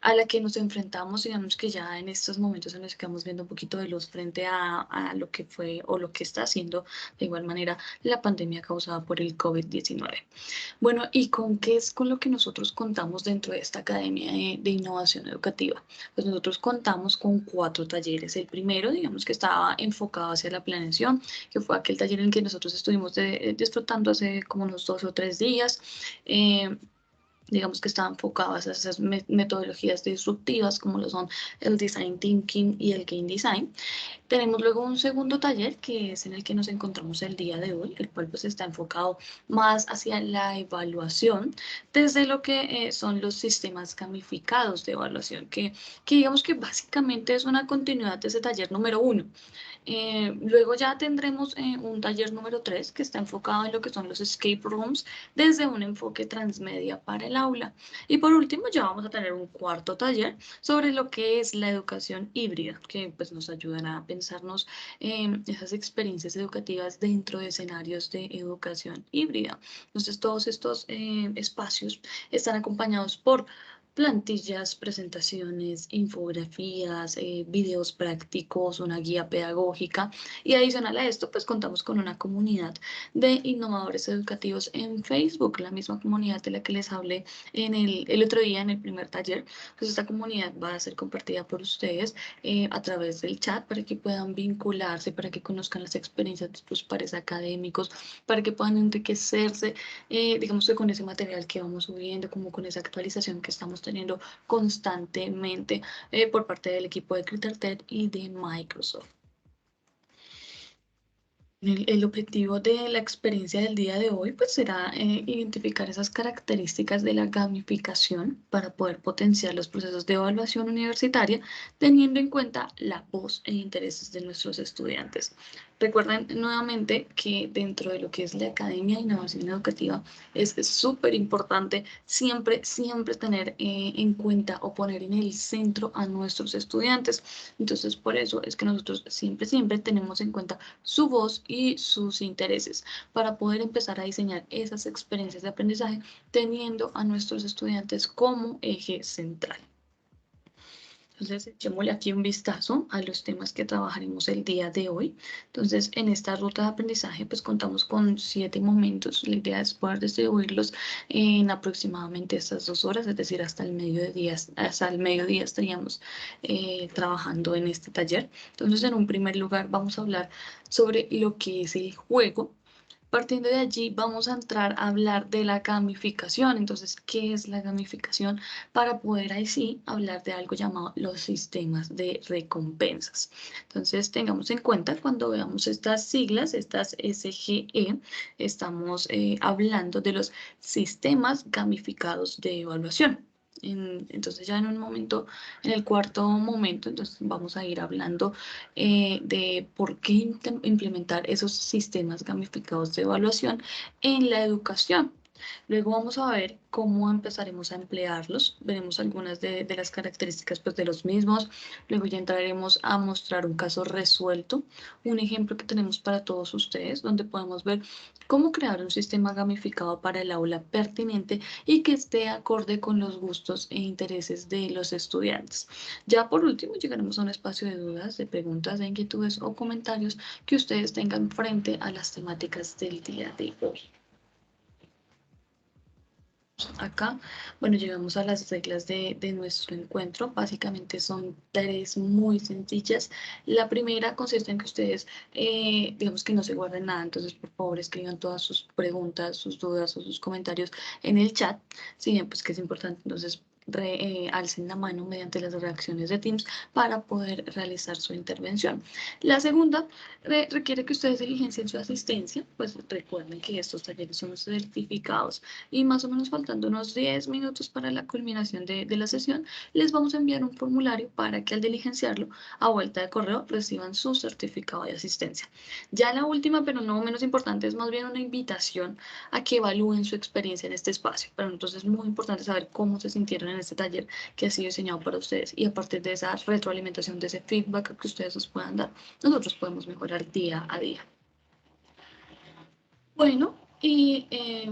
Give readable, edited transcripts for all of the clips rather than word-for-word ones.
a la que nos enfrentamos, digamos que ya en estos momentos en los que estamos viendo un poquito de luz frente a lo que fue o lo que está haciendo de igual manera la pandemia causada por el COVID-19. Bueno, ¿y con qué es con lo que nosotros contamos dentro de esta Academia de Innovación Educativa? Pues nosotros contamos con 4 talleres. El primero, digamos que estaba enfocado hacia la planeación, que fue aquel taller en el que nosotros estuvimos disfrutando hace como unos 2 o 3 días. Eh, digamos que está enfocado a esas metodologías disruptivas como lo son el Design Thinking y el Game Design. Tenemos luego un segundo taller que es en el que nos encontramos el día de hoy, el cual pues está enfocado más hacia la evaluación desde lo que son los sistemas gamificados de evaluación, que digamos que básicamente es una continuidad de ese taller número 1. Luego ya tendremos un taller número 3 que está enfocado en lo que son los escape rooms desde un enfoque transmedia para el aula. Y por último ya vamos a tener un cuarto taller sobre lo que es la educación híbrida, que pues nos ayudará a pensarnos esas experiencias educativas dentro de escenarios de educación híbrida. Entonces todos estos espacios están acompañados por plantillas, presentaciones, infografías, videos prácticos, una guía pedagógica y adicional a esto, pues contamos con una comunidad de innovadores educativos en Facebook, la misma comunidad de la que les hablé en el otro día en el primer taller. Pues esta comunidad va a ser compartida por ustedes a través del chat para que puedan vincularse, para que conozcan las experiencias de sus pares académicos, para que puedan enriquecerse digamos que con ese material que vamos subiendo, como con esa actualización que estamos teniendo constantemente por parte del equipo de CritterTed y de Microsoft. El objetivo de la experiencia del día de hoy pues será identificar esas características de la gamificación para poder potenciar los procesos de evaluación universitaria teniendo en cuenta la voz e intereses de nuestros estudiantes. Recuerden nuevamente que dentro de lo que es la Academia de Innovación Educativa es súper importante siempre tener en cuenta o poner en el centro a nuestros estudiantes. Entonces, por eso es que nosotros siempre tenemos en cuenta su voz y sus intereses para poder empezar a diseñar esas experiencias de aprendizaje teniendo a nuestros estudiantes como eje central. Entonces, echémosle aquí un vistazo a los temas que trabajaremos el día de hoy. Entonces, en esta ruta de aprendizaje, pues contamos con 7 momentos. La idea es poder distribuirlos en aproximadamente estas 2 horas, es decir, hasta el mediodía estaríamos trabajando en este taller. Entonces, en un primer lugar, vamos a hablar sobre lo que es el juego. Partiendo de allí, vamos a entrar a hablar de la gamificación. Entonces, ¿qué es la gamificación? Para poder ahí sí hablar de algo llamado los sistemas de recompensas. Entonces, tengamos en cuenta cuando veamos estas siglas, estas SGE, estamos hablando de los sistemas gamificados de evaluación. Entonces ya en un momento, en el cuarto momento, entonces vamos a ir hablando de por qué implementar esos sistemas gamificados de evaluación en la educación. Luego vamos a ver cómo empezaremos a emplearlos, veremos algunas de las características pues, de los mismos, luego ya entraremos a mostrar un caso resuelto, un ejemplo que tenemos para todos ustedes, donde podemos ver cómo crear un sistema gamificado para el aula pertinente y que esté acorde con los gustos e intereses de los estudiantes. Ya por último llegaremos a un espacio de dudas, de preguntas, de inquietudes o comentarios que ustedes tengan frente a las temáticas del día de hoy. Acá, bueno, llegamos a las reglas de nuestro encuentro. Básicamente son 3 muy sencillas. La primera consiste en que ustedes, digamos que no se guarden nada, entonces por favor escriban todas sus preguntas, sus dudas o sus comentarios en el chat. Si bien, pues que es importante, entonces alcen la mano mediante las reacciones de Teams para poder realizar su intervención. La segunda requiere que ustedes diligencien su asistencia, pues recuerden que estos talleres son certificados y más o menos faltando unos 10 minutos para la culminación de la sesión, les vamos a enviar un formulario para que al diligenciarlo a vuelta de correo reciban su certificado de asistencia. Ya la última, pero no menos importante, es más bien una invitación a que evalúen su experiencia en este espacio. Para nosotros es muy importante saber cómo se sintieron en este taller que ha sido diseñado para ustedes y a partir de esa retroalimentación, de ese feedback que ustedes nos puedan dar, nosotros podemos mejorar día a día. Bueno. Y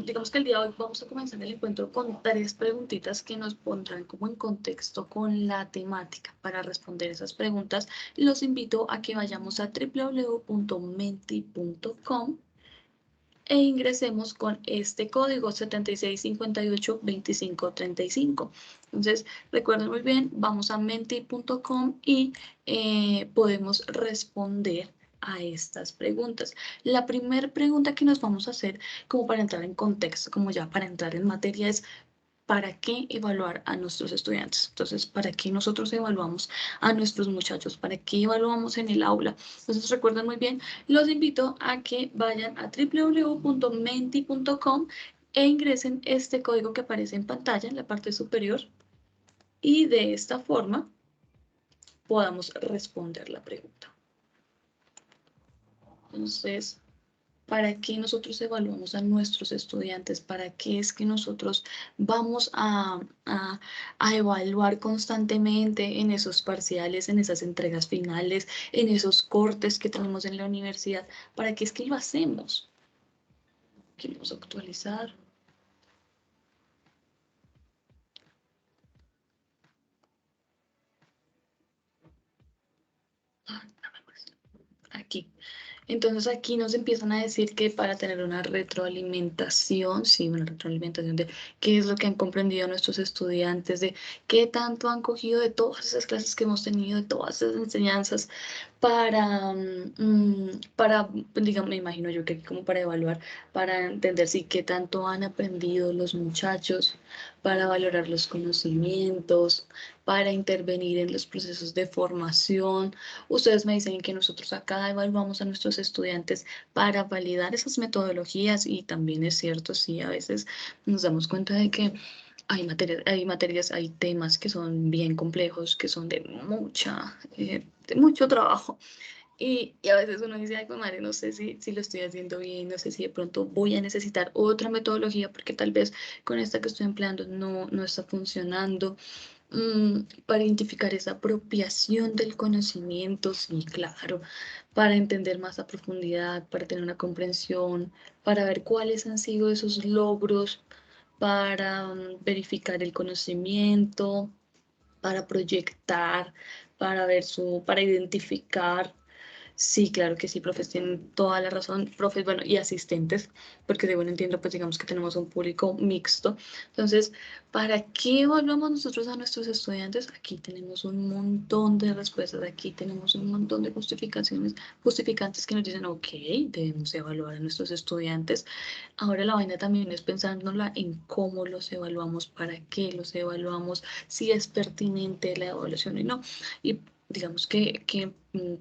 digamos que el día de hoy vamos a comenzar el encuentro con 3 preguntitas que nos pondrán como en contexto con la temática. Para responder esas preguntas, los invito a que vayamos a www.menti.com e ingresemos con este código 76582535. Entonces, recuerden muy bien, vamos a menti.com y podemos responder a estas preguntas. La primera pregunta que nos vamos a hacer, como para entrar en contexto, como ya para entrar en materia, es ¿para qué evaluar a nuestros estudiantes? Entonces, ¿para qué nosotros evaluamos a nuestros muchachos? ¿Para qué evaluamos en el aula? Entonces, recuerden muy bien, los invito a que vayan a www.menti.com e ingresen este código que aparece en pantalla en la parte superior y de esta forma podamos responder la pregunta. Entonces, ¿para qué nosotros evaluamos a nuestros estudiantes? ¿Para qué es que nosotros vamos a evaluar constantemente en esos parciales, en esas entregas finales, en esos cortes que tenemos en la universidad? ¿Para qué es que lo hacemos? Queremos actualizar. Aquí. Entonces aquí nos empiezan a decir que para tener una retroalimentación, sí, una retroalimentación de qué es lo que han comprendido nuestros estudiantes, de qué tanto han cogido de todas esas clases que hemos tenido, de todas esas enseñanzas, para, digamos, me imagino yo que aquí como para evaluar, para entender si qué tanto han aprendido los muchachos, para valorar los conocimientos, para intervenir en los procesos de formación. Ustedes me dicen que nosotros acá evaluamos a nuestros estudiantes para validar esas metodologías y también es cierto, sí, a veces nos damos cuenta de que hay temas que son bien complejos, que son de mucho trabajo. Y a veces uno dice, ay, pues madre, no sé si lo estoy haciendo bien, no sé si de pronto voy a necesitar otra metodología porque tal vez con esta que estoy empleando no está funcionando. Para identificar esa apropiación del conocimiento, sí, claro, para entender más a profundidad, para tener una comprensión, para ver cuáles han sido esos logros, para verificar el conocimiento, para proyectar, para identificar. Sí, claro que sí, profes, tienen toda la razón, profes, bueno, y asistentes, porque según entiendo, pues digamos que tenemos un público mixto. Entonces, ¿para qué evaluamos nosotros a nuestros estudiantes? Aquí tenemos un montón de respuestas, aquí tenemos un montón de justificantes que nos dicen, ok, debemos evaluar a nuestros estudiantes. Ahora la vaina también es pensándola en cómo los evaluamos, para qué los evaluamos, si es pertinente la evaluación y no. Y digamos que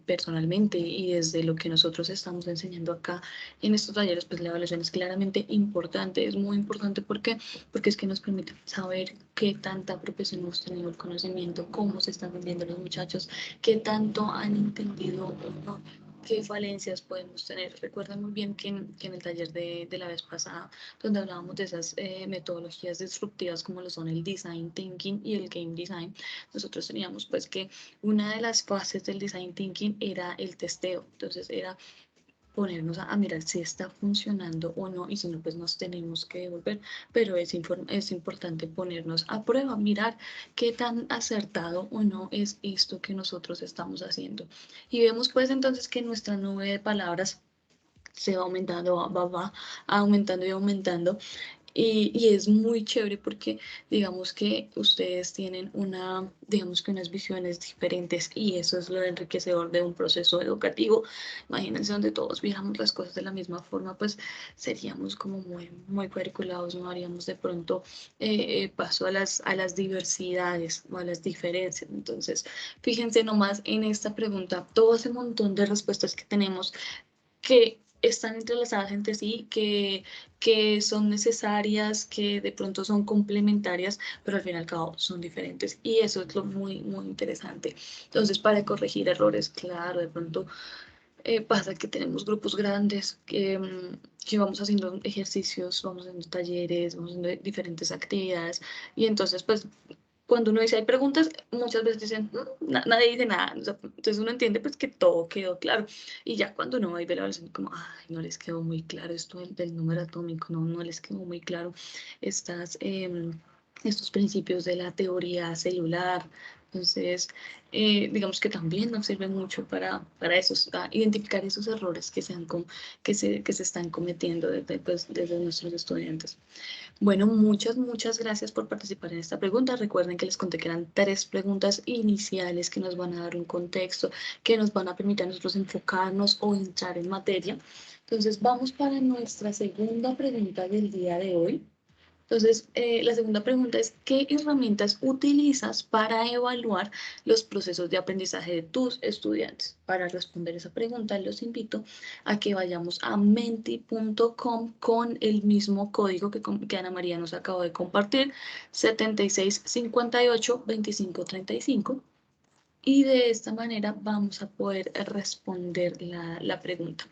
personalmente y desde lo que nosotros estamos enseñando acá en estos talleres, pues la evaluación es claramente importante, es muy importante porque es que nos permite saber qué tanta apropiación hemos tenido el conocimiento, cómo se están vendiendo los muchachos, qué tanto han entendido o no, qué falencias podemos tener. Recuerden muy bien que en el taller de la vez pasada, donde hablábamos de esas metodologías disruptivas como lo son el design thinking y el game design, nosotros teníamos pues que una de las fases del design thinking era el testeo. Entonces era ponernos a mirar si está funcionando o no y si no, pues nos tenemos que devolver. Pero es importante ponernos a prueba, mirar qué tan acertado o no es esto que nosotros estamos haciendo. Y vemos pues entonces que nuestra nube de palabras se va aumentando, va aumentando y aumentando. Y es muy chévere porque digamos que ustedes tienen digamos que unas visiones diferentes y eso es lo enriquecedor de un proceso educativo. Imagínense donde todos viéramos las cosas de la misma forma, pues seríamos como muy cuadriculados, no haríamos de pronto paso a las diversidades o a las diferencias. Entonces, fíjense nomás en esta pregunta, todo ese montón de respuestas que tenemos que están entrelazadas entre sí, que son necesarias, que de pronto son complementarias, pero al fin y al cabo son diferentes. Y eso es lo muy interesante. Entonces, para corregir errores, claro, de pronto pasa que tenemos grupos grandes que vamos haciendo ejercicios, vamos haciendo talleres, vamos haciendo diferentes actividades y entonces pues cuando uno dice hay preguntas, muchas veces dicen, nadie dice nada. O sea, entonces uno entiende pues que todo quedó claro. Y ya cuando uno va y ve la evaluación, como, ay, no les quedó muy claro esto del número atómico, no les quedó muy claro estas, estos principios de la teoría celular. Entonces, digamos que también nos sirve mucho para eso, identificar esos errores que se están cometiendo desde nuestros estudiantes. Bueno, muchas gracias por participar en esta pregunta. Recuerden que les conté que eran 3 preguntas iniciales que nos van a dar un contexto, que nos van a permitir a nosotros enfocarnos o entrar en materia. Entonces, vamos para nuestra segunda pregunta del día de hoy. Entonces, la segunda pregunta es, ¿qué herramientas utilizas para evaluar los procesos de aprendizaje de tus estudiantes? Para responder esa pregunta, los invito a que vayamos a menti.com con el mismo código que Ana María nos acabó de compartir, 7658-2535. Y de esta manera vamos a poder responder la pregunta.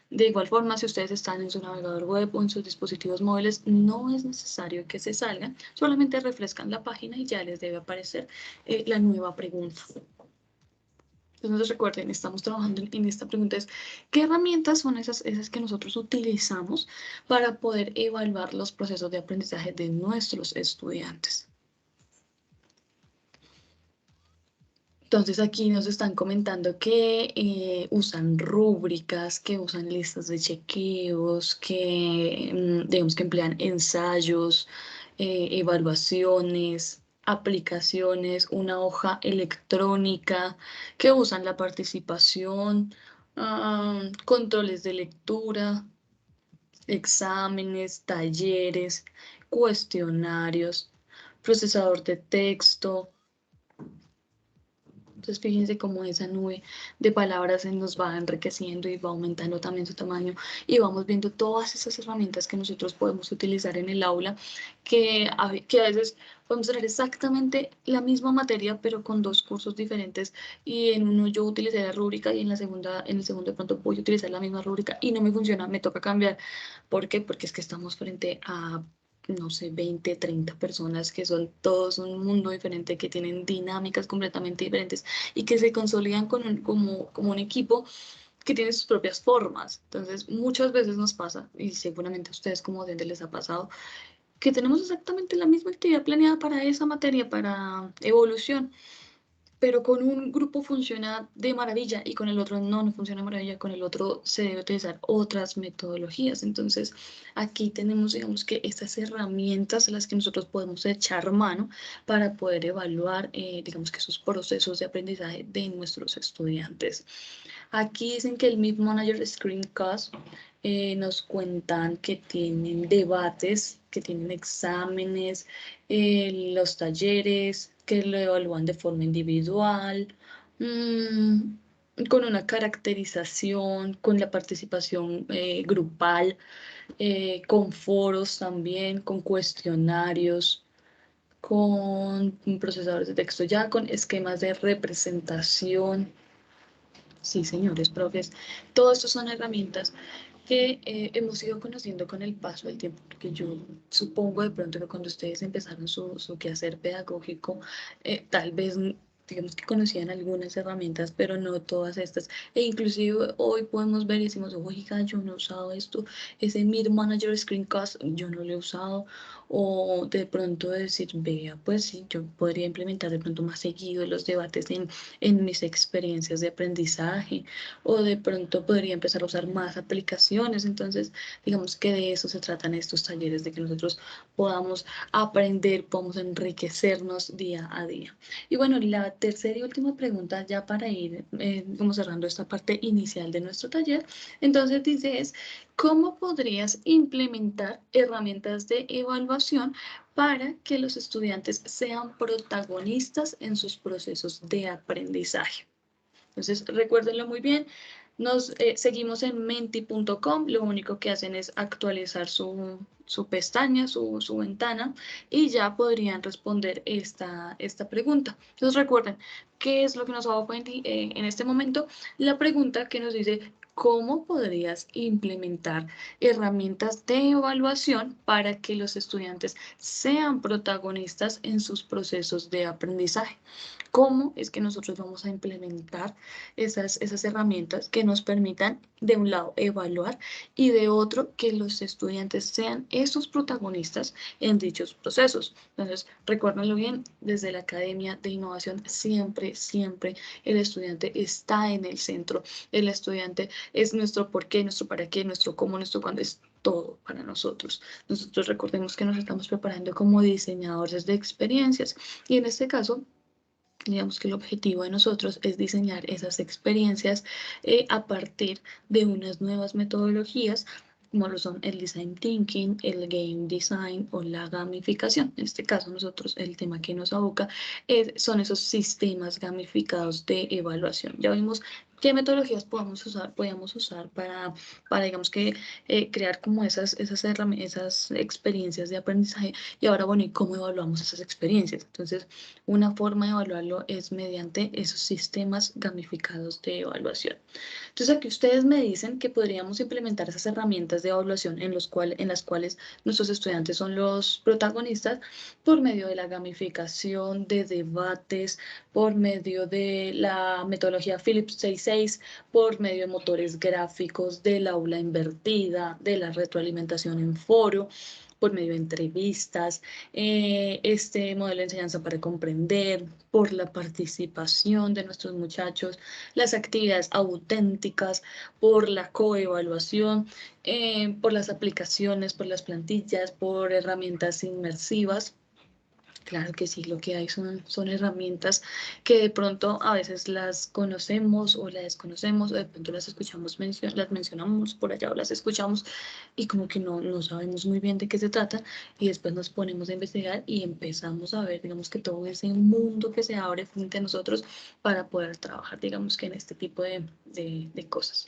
De igual forma, si ustedes están en su navegador web o en sus dispositivos móviles, no es necesario que se salgan, solamente refrescan la página y ya les debe aparecer la nueva pregunta. Entonces recuerden, estamos trabajando en esta pregunta, es ¿qué herramientas son esas que nosotros utilizamos para poder evaluar los procesos de aprendizaje de nuestros estudiantes? Entonces aquí nos están comentando que usan rúbricas, que usan listas de chequeos, que digamos que emplean ensayos, evaluaciones, aplicaciones, una hoja electrónica, que usan la participación, controles de lectura, exámenes, talleres, cuestionarios, procesador de texto. Entonces, fíjense cómo esa nube de palabras se nos va enriqueciendo y va aumentando también su tamaño y vamos viendo todas esas herramientas que nosotros podemos utilizar en el aula, que a veces podemos tener exactamente la misma materia, pero con 2 cursos diferentes y en uno yo utilicé la rúbrica y en el segundo de pronto voy a utilizar la misma rúbrica y no me funciona, me toca cambiar. ¿Por qué? Porque es que estamos frente a no sé, 20, 30 personas que son todos un mundo diferente, que tienen dinámicas completamente diferentes y que se consolidan como un equipo que tiene sus propias formas. Entonces, muchas veces nos pasa, y seguramente a ustedes como docentes les ha pasado, que tenemos exactamente la misma actividad planeada para esa materia, para evolución, pero con un grupo funciona de maravilla y con el otro no funciona de maravilla, con el otro se debe utilizar otras metodologías. Entonces, aquí tenemos, digamos que estas herramientas a las que nosotros podemos echar mano para poder evaluar, digamos que esos procesos de aprendizaje de nuestros estudiantes. Aquí dicen que el Meet Manager Screencast nos cuentan que tienen debates, que tienen exámenes, los talleres, que lo evalúan de forma individual, con una caracterización, con la participación grupal, con foros también, con cuestionarios, con procesadores de texto ya, con esquemas de representación. Sí, señores profes, todo esto son herramientas que hemos ido conociendo con el paso del tiempo, porque yo supongo de pronto que cuando ustedes empezaron su quehacer pedagógico, tal vez digamos que conocían algunas herramientas, pero no todas estas. E inclusive hoy podemos ver y decimos, oiga, yo no he usado esto, ese Meet Manager Screencast, yo no lo he usado, o de pronto decir, vea, pues sí, yo podría implementar de pronto más seguido los debates en mis experiencias de aprendizaje o de pronto podría empezar a usar más aplicaciones. Entonces, digamos que de eso se tratan estos talleres, de que nosotros podamos aprender, podamos enriquecernos día a día. Y bueno, la tercera y última pregunta ya para ir como cerrando esta parte inicial de nuestro taller, entonces dice es, ¿cómo podrías implementar herramientas de evaluación para que los estudiantes sean protagonistas en sus procesos de aprendizaje? Entonces, recuérdenlo muy bien. Nos seguimos en menti.com. Lo único que hacen es actualizar su pestaña, su ventana, y ya podrían responder esta pregunta. Entonces recuerden, ¿qué es lo que nos va a en este momento? La pregunta que nos dice, ¿cómo podrías implementar herramientas de evaluación para que los estudiantes sean protagonistas en sus procesos de aprendizaje? ¿Cómo es que nosotros vamos a implementar esas herramientas que nos permitan, de un lado, evaluar y de otro, que los estudiantes sean esos protagonistas en dichos procesos? Entonces, recuérdenlo bien, desde la Academia de Innovación siempre el estudiante está en el centro. El estudiante es nuestro por qué, nuestro para qué, nuestro cómo, nuestro cuándo, es todo para nosotros. Nosotros recordemos que nos estamos preparando como diseñadores de experiencias y en este caso, digamos que el objetivo de nosotros es diseñar esas experiencias a partir de unas nuevas metodologías, como lo son el design thinking, el game design o la gamificación. En este caso, nosotros el tema que nos aboca son esos sistemas gamificados de evaluación. Ya vimos qué metodologías podemos usar para digamos que, crear como esas experiencias de aprendizaje. Y ahora, bueno, ¿y cómo evaluamos esas experiencias? Entonces, una forma de evaluarlo es mediante esos sistemas gamificados de evaluación. Entonces, aquí ustedes me dicen que podríamos implementar esas herramientas de evaluación en las cuales nuestros estudiantes son los protagonistas por medio de la gamificación, de debates, por medio de la metodología Phillips 66, por medio de motores gráficos, del aula invertida, de la retroalimentación en foro, por medio de entrevistas, este modelo de enseñanza para comprender, por la participación de nuestros muchachos, las actividades auténticas, por la coevaluación, por las aplicaciones, por las plantillas, por herramientas inmersivas. Claro que sí, lo que hay son herramientas que de pronto a veces las conocemos o las desconocemos, o de pronto las escuchamos, las mencionamos por allá o las escuchamos y como que no sabemos muy bien de qué se trata, y después nos ponemos a investigar y empezamos a ver, digamos que todo ese mundo que se abre frente a nosotros para poder trabajar, digamos que en este tipo de cosas.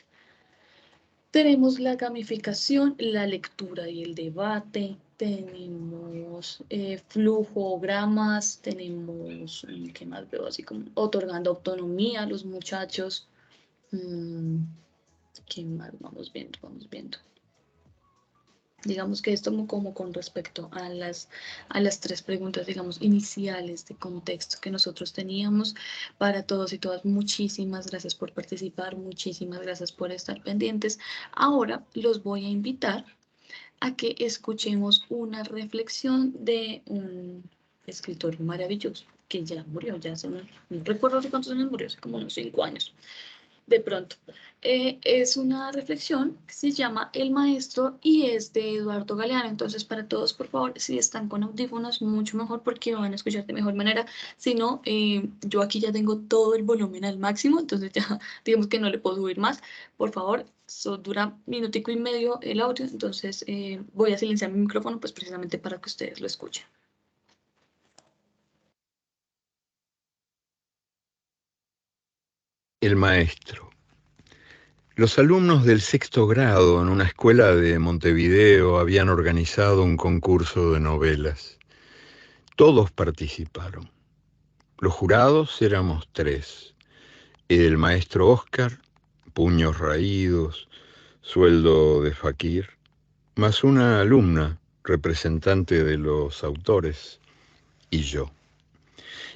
Tenemos la gamificación, la lectura y el debate, tenemos flujogramas, tenemos, ¿qué más veo? Así como otorgando autonomía a los muchachos. Mm, ¿Qué más? Vamos viendo, vamos viendo. Digamos que esto como con respecto a las tres preguntas, digamos, iniciales de contexto que nosotros teníamos para todos y todas. Muchísimas gracias por participar, muchísimas gracias por estar pendientes. Ahora los voy a invitar a que escuchemos una reflexión de un escritor maravilloso que ya murió, ya hace, no recuerdo hace cuántos años murió, hace como unos 5 años de pronto. Es una reflexión que se llama El Maestro y es de Eduardo Galeano. Entonces, para todos, por favor, si están con audífonos, mucho mejor porque van a escuchar de mejor manera. Si no, yo aquí ya tengo todo el volumen al máximo, entonces ya digamos que no le puedo subir más. Por favor, eso dura minutico y medio el audio, entonces voy a silenciar mi micrófono pues precisamente para que ustedes lo escuchen. El maestro. Los alumnos del sexto grado en una escuela de Montevideo habían organizado un concurso de novelas. Todos participaron. Los jurados éramos 3. El maestro Oscar, puños raídos, sueldo de faquir, más una alumna, representante de los autores, y yo.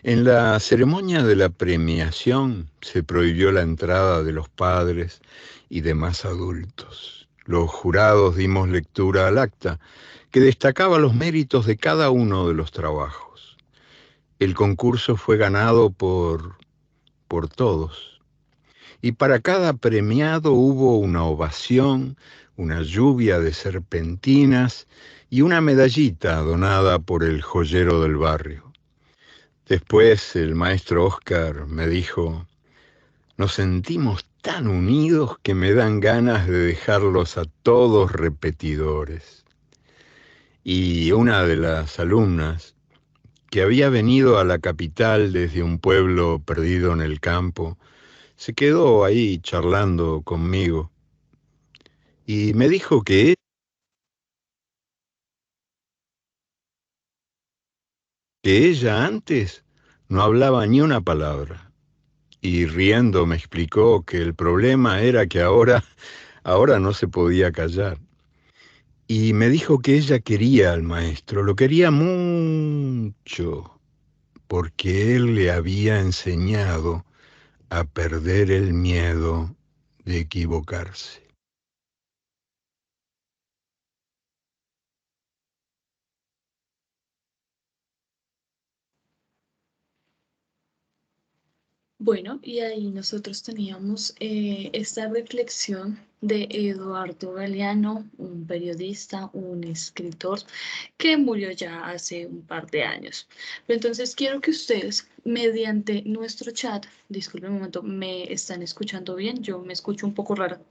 En la ceremonia de la premiación se prohibió la entrada de los padres y demás adultos. Los jurados dimos lectura al acta, que destacaba los méritos de cada uno de los trabajos. El concurso fue ganado por todos. Y para cada premiado hubo una ovación, una lluvia de serpentinas y una medallita donada por el joyero del barrio. Después el maestro Oscar me dijo: nos sentimos tan unidos que me dan ganas de dejarlos a todos repetidores. Y una de las alumnas, que había venido a la capital desde un pueblo perdido en el campo, se quedó ahí charlando conmigo y me dijo que que ella antes no hablaba ni una palabra. Y riendo me explicó que el problema era que ahora no se podía callar. Y me dijo que ella quería al maestro, lo quería mucho, porque él le había enseñado a perder el miedo de equivocarse. Bueno, y ahí nosotros teníamos esta reflexión de Eduardo Galeano, un periodista, un escritor que murió ya hace un par de años. Pero entonces quiero que ustedes, mediante nuestro chat, disculpen un momento, ¿me están escuchando bien? Yo me escucho un poco rara.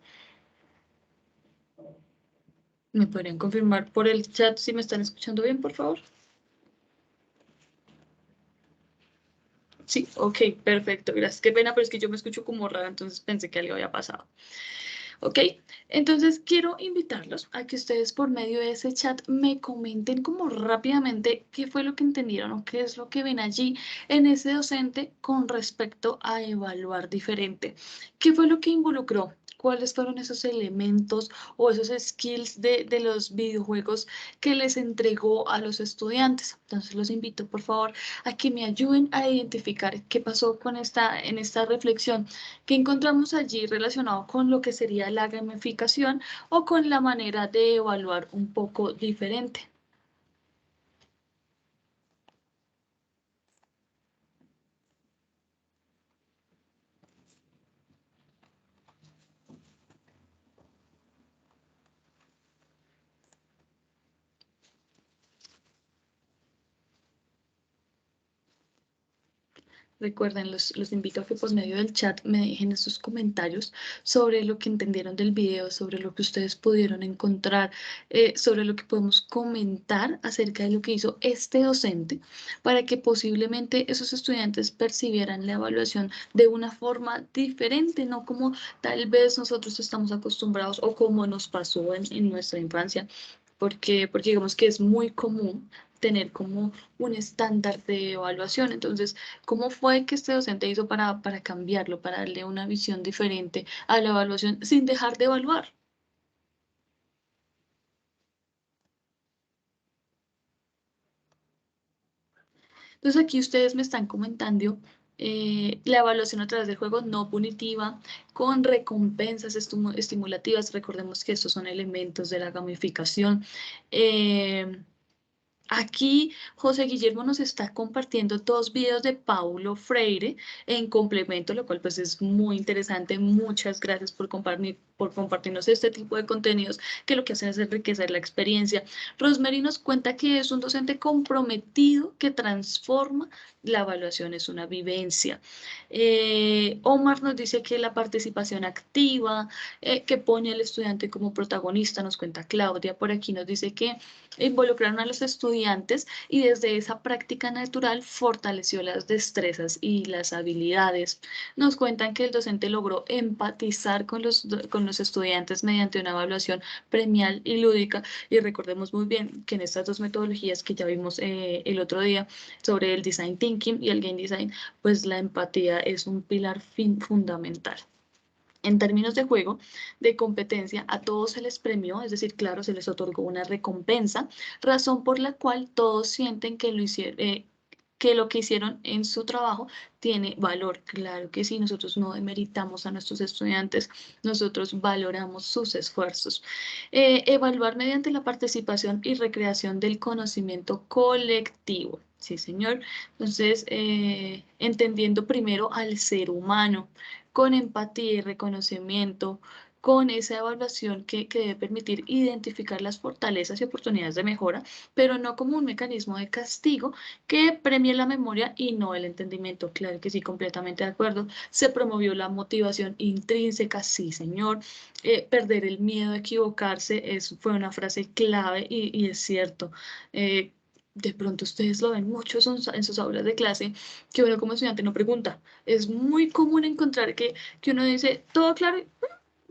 ¿Me podrían confirmar por el chat si me están escuchando bien, por favor? Sí, ok, perfecto, gracias. Qué pena, pero es que yo me escucho como rara, entonces pensé que algo había pasado. ¿Ok? Entonces quiero invitarlos a que ustedes por medio de ese chat me comenten como rápidamente qué fue lo que entendieron o qué es lo que ven allí en ese docente con respecto a evaluar diferente. ¿Qué fue lo que involucró? ¿Cuáles fueron esos elementos o esos skills de los videojuegos que les entregó a los estudiantes? Entonces los invito, por favor, a que me ayuden a identificar qué pasó con en esta reflexión que encontramos allí relacionado con lo que sería la gamificación o con la manera de evaluar un poco diferente. Recuerden, los invito a que por medio del chat me dejen sus comentarios sobre lo que entendieron del video, sobre lo que ustedes pudieron encontrar, sobre lo que podemos comentar acerca de lo que hizo este docente, para que posiblemente esos estudiantes percibieran la evaluación de una forma diferente, no como tal vez nosotros estamos acostumbrados o como nos pasó en nuestra infancia, porque digamos que es muy común tener como un estándar de evaluación. Entonces, ¿cómo fue que este docente hizo para cambiarlo, para darle una visión diferente a la evaluación sin dejar de evaluar? Entonces, aquí ustedes me están comentando la evaluación a través del juego no punitiva, con recompensas estimulativas. Recordemos que estos son elementos de la gamificación. Eh, Aquí José Guillermo nos está compartiendo dos videos de Paulo Freire en complemento, lo cual pues es muy interesante. Muchas gracias por compartirnos este tipo de contenidos que lo que hacen es enriquecer la experiencia. Rosemary nos cuenta que es un docente comprometido que transforma la evaluación, es una vivencia. Omar nos dice que la participación activa, que pone al estudiante como protagonista, nos cuenta Claudia. Por aquí nos dice que involucraron a los estudiantes y desde esa práctica natural fortaleció las destrezas y las habilidades. Nos cuentan que el docente logró empatizar con los estudiantes mediante una evaluación premial y lúdica. Y recordemos muy bien que en estas dos metodologías que ya vimos el otro día sobre el design thinking y el game design, pues la empatía es un pilar fundamental. En términos de juego, de competencia, a todos se les premió, es decir, claro, se les otorgó una recompensa, razón por la cual todos sienten que que lo que hicieron en su trabajo tiene valor. Claro que sí, nosotros no demeritamos a nuestros estudiantes, nosotros valoramos sus esfuerzos. Evaluar mediante la participación y recreación del conocimiento colectivo. Sí, señor. Entonces, entendiendo primero al ser humano con empatía y reconocimiento, con esa evaluación que debe permitir identificar las fortalezas y oportunidades de mejora, pero no como un mecanismo de castigo que premie la memoria y no el entendimiento. Claro que sí, completamente de acuerdo. Se promovió la motivación intrínseca, sí, señor. Perder el miedo a equivocarse fue una frase clave y es cierto. De pronto ustedes lo ven mucho en sus aulas de clase, que uno como estudiante no pregunta. Es muy común encontrar que uno dice, todo claro, y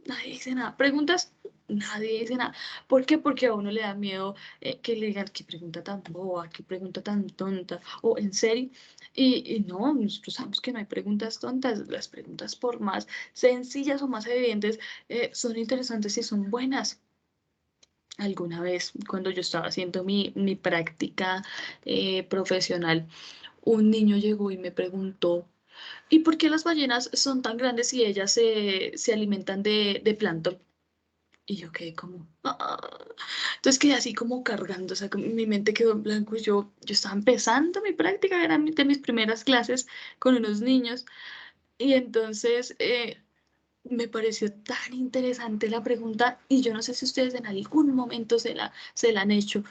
nadie dice nada. ¿Preguntas? nadie dice nada. ¿Por qué? Porque a uno le da miedo que le digan, qué pregunta tan boba, qué pregunta tan tonta, o en serio. Y no, nosotros sabemos que no hay preguntas tontas. Las preguntas, por más sencillas o más evidentes, son interesantes y son buenas. Alguna vez, cuando yo estaba haciendo mi práctica profesional, un niño llegó y me preguntó, ¿y por qué las ballenas son tan grandes si ellas se alimentan de plancton? Y yo quedé como, "Ah". Entonces quedé así como cargando, o sea, como mi mente quedó en blanco y yo estaba empezando mi práctica, era de mis primeras clases con unos niños. Y entonces me pareció tan interesante la pregunta y yo no sé si ustedes en algún momento se la han hecho,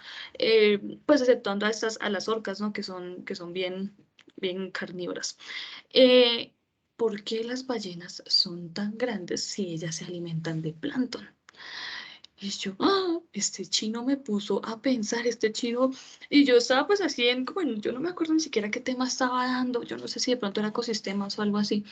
pues exceptuando a a las orcas, ¿no? Que son bien carnívoras. Eh, ¿Por qué las ballenas son tan grandes si ellas se alimentan de plancton? Y yo, este chino me puso a pensar, este chino, y yo estaba pues así bueno, yo no me acuerdo ni siquiera qué tema estaba dando, yo no sé si de pronto era ecosistemas o algo así.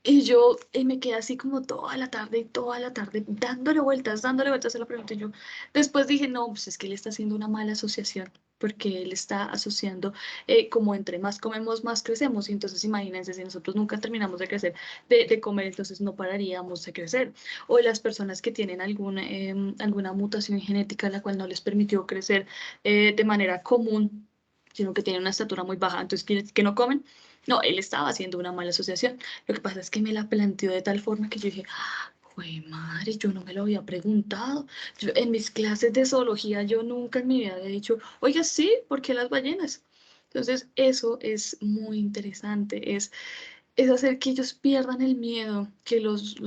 Y yo me quedé así como toda la tarde y toda la tarde dándole vueltas a la pregunta. Y yo después dije, no, pues es que él está haciendo una mala asociación, porque él está asociando como entre más comemos, más crecemos. Y entonces imagínense, si nosotros nunca terminamos de crecer, de comer, entonces no pararíamos de crecer. O las personas que tienen alguna mutación genética la cual no les permitió crecer de manera común, sino que tienen una estatura muy baja, entonces que no comen. No, él estaba haciendo una mala asociación. Lo que pasa es que me la planteó de tal forma que yo dije, ¡jue madre! Yo no me lo había preguntado. En mis clases de zoología yo nunca en mi vida había dicho, oiga, sí, ¿por qué las ballenas? Entonces, eso es muy interesante, es hacer que ellos pierdan el miedo, que los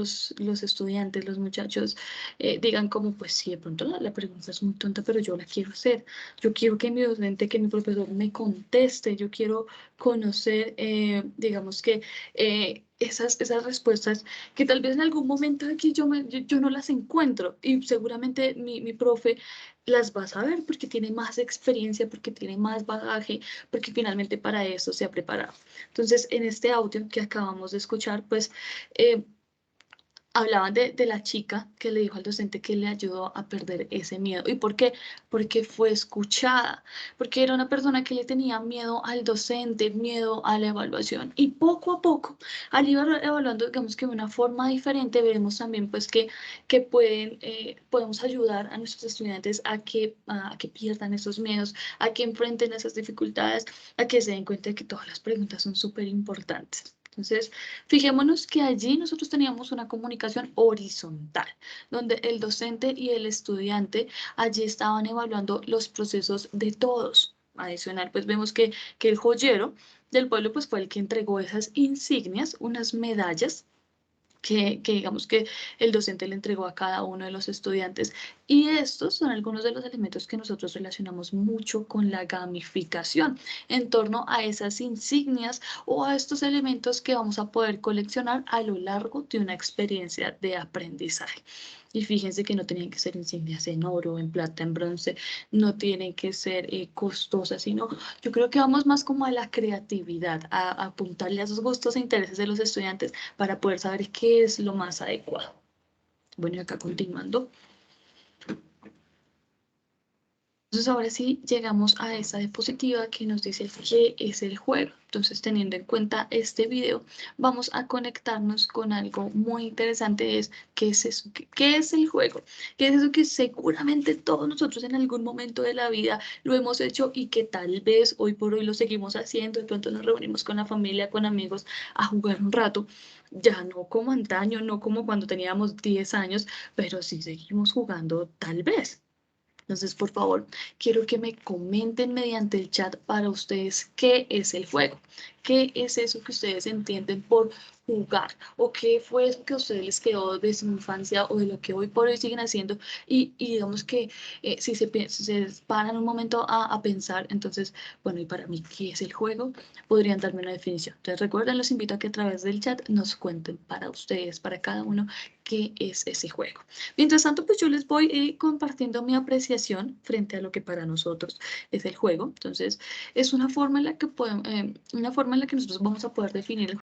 estudiantes, los muchachos, digan como, pues sí, de pronto la pregunta es muy tonta, pero yo la quiero hacer. Yo quiero que mi docente, que mi profesor me conteste, yo quiero conocer, digamos que esas respuestas que tal vez en algún momento aquí yo no las encuentro y seguramente mi profe las va a saber porque tiene más experiencia, porque tiene más bagaje, porque finalmente para eso se ha preparado. Entonces, en este audio que acabamos de escuchar, pues eh, hablaban de la chica que le dijo al docente que le ayudó a perder ese miedo. ¿Y por qué? Porque fue escuchada, porque era una persona que le tenía miedo al docente, miedo a la evaluación. Y poco a poco, al ir evaluando, digamos que de una forma diferente, veremos también pues que podemos ayudar a nuestros estudiantes a que pierdan esos miedos, a que enfrenten esas dificultades, a que se den cuenta de que todas las preguntas son súper importantes. Entonces, fijémonos que allí nosotros teníamos una comunicación horizontal, donde el docente y el estudiante allí estaban evaluando los procesos de todos. Adicional, pues vemos que el joyero del pueblo pues fue el que entregó esas insignias, unas medallas que digamos que el docente le entregó a cada uno de los estudiantes. Y estos son algunos de los elementos que nosotros relacionamos mucho con la gamificación en torno a esas insignias o a estos elementos que vamos a poder coleccionar a lo largo de una experiencia de aprendizaje. Y fíjense que no tienen que ser insignias en oro, en plata, en bronce, no tienen que ser costosas, sino yo creo que vamos más como a la creatividad, a apuntarle a esos gustos e intereses de los estudiantes para poder saber qué es lo más adecuado. Bueno, y acá continuando. Entonces ahora sí llegamos a esta diapositiva que nos dice qué es el juego. Entonces teniendo en cuenta este video, vamos a conectarnos con algo muy interesante, es qué es eso, qué es el juego, qué es eso que seguramente todos nosotros en algún momento de la vida lo hemos hecho y que tal vez hoy por hoy lo seguimos haciendo. De pronto nos reunimos con la familia, con amigos a jugar un rato. Ya no como antaño, no como cuando teníamos 10 años, pero sí seguimos jugando tal vez. Entonces, por favor, quiero que me comenten mediante el chat para ustedes qué es el juego, qué es eso que ustedes entienden por jugar o qué fue eso que a ustedes les quedó de su infancia o de lo que hoy por hoy siguen haciendo y digamos que si se paran un momento a pensar, entonces, bueno, y para mí, ¿qué es el juego? Podrían darme una definición. Entonces, recuerden, los invito a que a través del chat nos cuenten para ustedes, para cada uno, qué es ese juego. Mientras tanto, pues yo les voy compartiendo mi apreciación frente a lo que para nosotros es el juego. Entonces, es una forma en la que nosotros vamos a poder definir el juego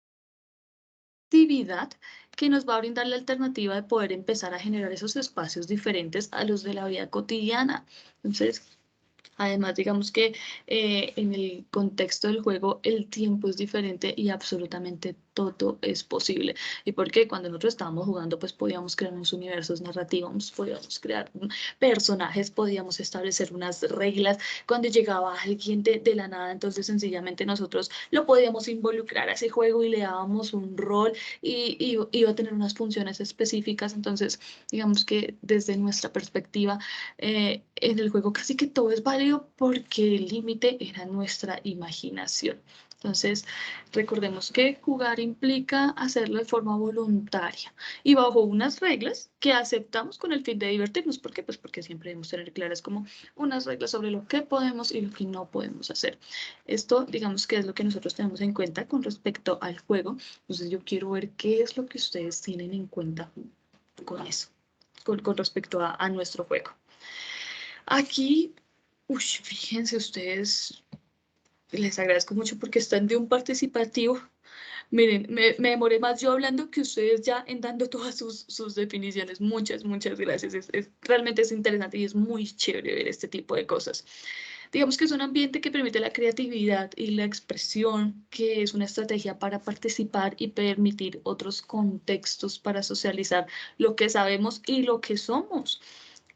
actividad que nos va a brindar la alternativa de poder empezar a generar esos espacios diferentes a los de la vida cotidiana. Entonces, además, digamos que en el contexto del juego el tiempo es diferente y absolutamente todo es posible. ¿Y por qué? Cuando nosotros estábamos jugando, pues podíamos crear unos universos narrativos, podíamos crear personajes, podíamos establecer unas reglas. Cuando llegaba alguien de la nada, entonces sencillamente nosotros lo podíamos involucrar a ese juego y le dábamos un rol y iba a tener unas funciones específicas. Entonces, digamos que desde nuestra perspectiva, en el juego casi que todo es válido porque el límite era nuestra imaginación. Entonces, recordemos que jugar implica hacerlo de forma voluntaria y bajo unas reglas que aceptamos con el fin de divertirnos. ¿Por qué? Pues porque siempre debemos tener claras como unas reglas sobre lo que podemos y lo que no podemos hacer. Esto, digamos que es lo que nosotros tenemos en cuenta con respecto al juego. Entonces, yo quiero ver qué es lo que ustedes tienen en cuenta con eso, con respecto a nuestro juego. Aquí, fíjense ustedes, les agradezco mucho porque están de un participativo. Miren, me demoré más yo hablando que ustedes ya en dando todas sus definiciones. Muchas gracias. Realmente es interesante y es muy chévere ver este tipo de cosas. Digamos que es un ambiente que permite la creatividad y la expresión, que es una estrategia para participar y permitir otros contextos para socializar lo que sabemos y lo que somos,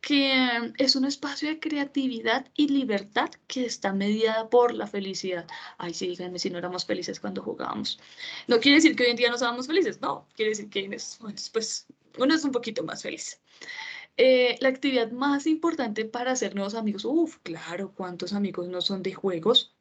que es un espacio de creatividad y libertad que está mediada por la felicidad. Ay, sí, díganme si no éramos felices cuando jugábamos. No quiere decir que hoy en día no seamos felices, no, quiere decir que pues, uno es un poquito más feliz. La actividad más importante para hacer nuevos amigos, claro, ¿cuántos amigos no son de juegos?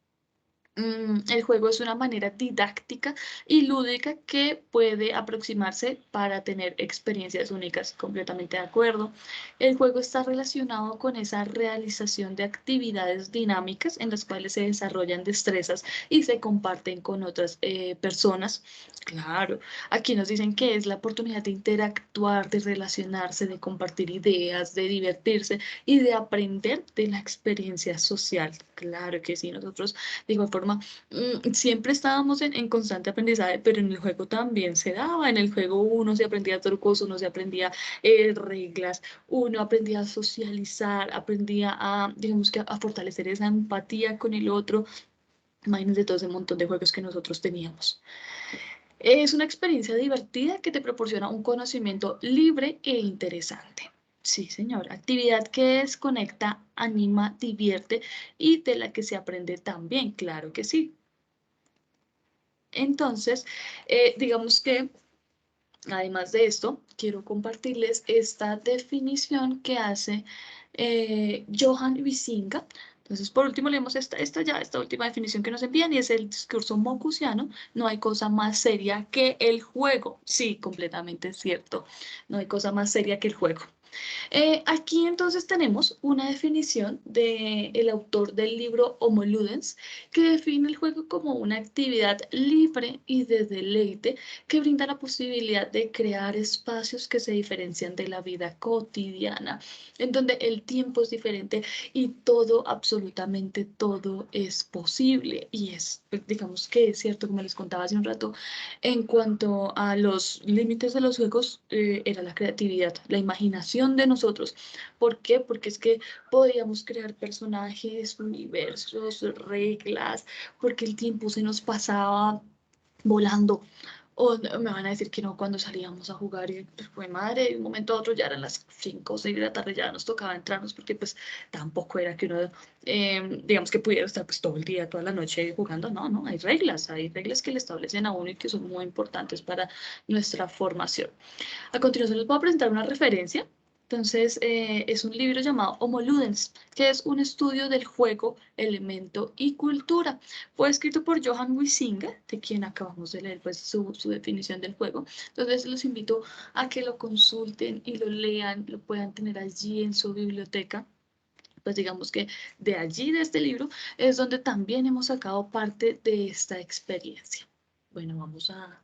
El juego es una manera didáctica y lúdica que puede aproximarse para tener experiencias únicas. Completamente de acuerdo. El juego está relacionado con esa realización de actividades dinámicas en las cuales se desarrollan destrezas y se comparten con otras personas. Claro, aquí nos dicen que es la oportunidad de interactuar, de relacionarse, de compartir ideas, de divertirse y de aprender de la experiencia social. Claro que sí, nosotros de igual forma, siempre estábamos en constante aprendizaje, pero en el juego también se daba. En el juego uno se aprendía trucos, uno se aprendía reglas, uno aprendía a socializar, aprendía a, digamos que a fortalecer esa empatía con el otro. Imagínense todo ese montón de juegos que nosotros teníamos. Es una experiencia divertida que te proporciona un conocimiento libre e interesante. Sí, señor. Actividad que desconecta, anima, divierte y de la que se aprende también. Claro que sí. Entonces, digamos que, además de esto, quiero compartirles esta definición que hace Johan Huizinga. Entonces, por último, leemos esta última definición que nos envían y es el discurso mocusiano. No hay cosa más seria que el juego. Sí, completamente cierto. No hay cosa más seria que el juego. Aquí entonces tenemos una definición del autor del libro Homo Ludens, que define el juego como una actividad libre y de deleite que brinda la posibilidad de crear espacios que se diferencian de la vida cotidiana, en donde el tiempo es diferente y todo, absolutamente todo es posible. Y es, pues, digamos que es cierto, como les contaba hace un rato, en cuanto a los límites de los juegos, era la creatividad, la imaginación de nosotros. ¿Por qué? Porque es que podíamos crear personajes, universos, reglas, porque el tiempo se nos pasaba volando. O me van a decir que no cuando salíamos a jugar y pues, fue madre, de un momento a otro ya eran las 5 o 6 de la tarde, ya nos tocaba entrarnos porque pues tampoco era que uno, digamos que pudiera estar pues todo el día, toda la noche jugando. No, no, hay reglas que le establecen a uno y que son muy importantes para nuestra formación. A continuación les voy a presentar una referencia. Entonces, es un libro llamado Homo Ludens, que es un estudio del juego, elemento y cultura. Fue escrito por Johan Huizinga, de quien acabamos de leer pues, su definición del juego. Entonces, los invito a que lo consulten y lo lean, lo puedan tener allí en su biblioteca. Pues digamos que de allí, de este libro, es donde también hemos sacado parte de esta experiencia. Bueno, vamos a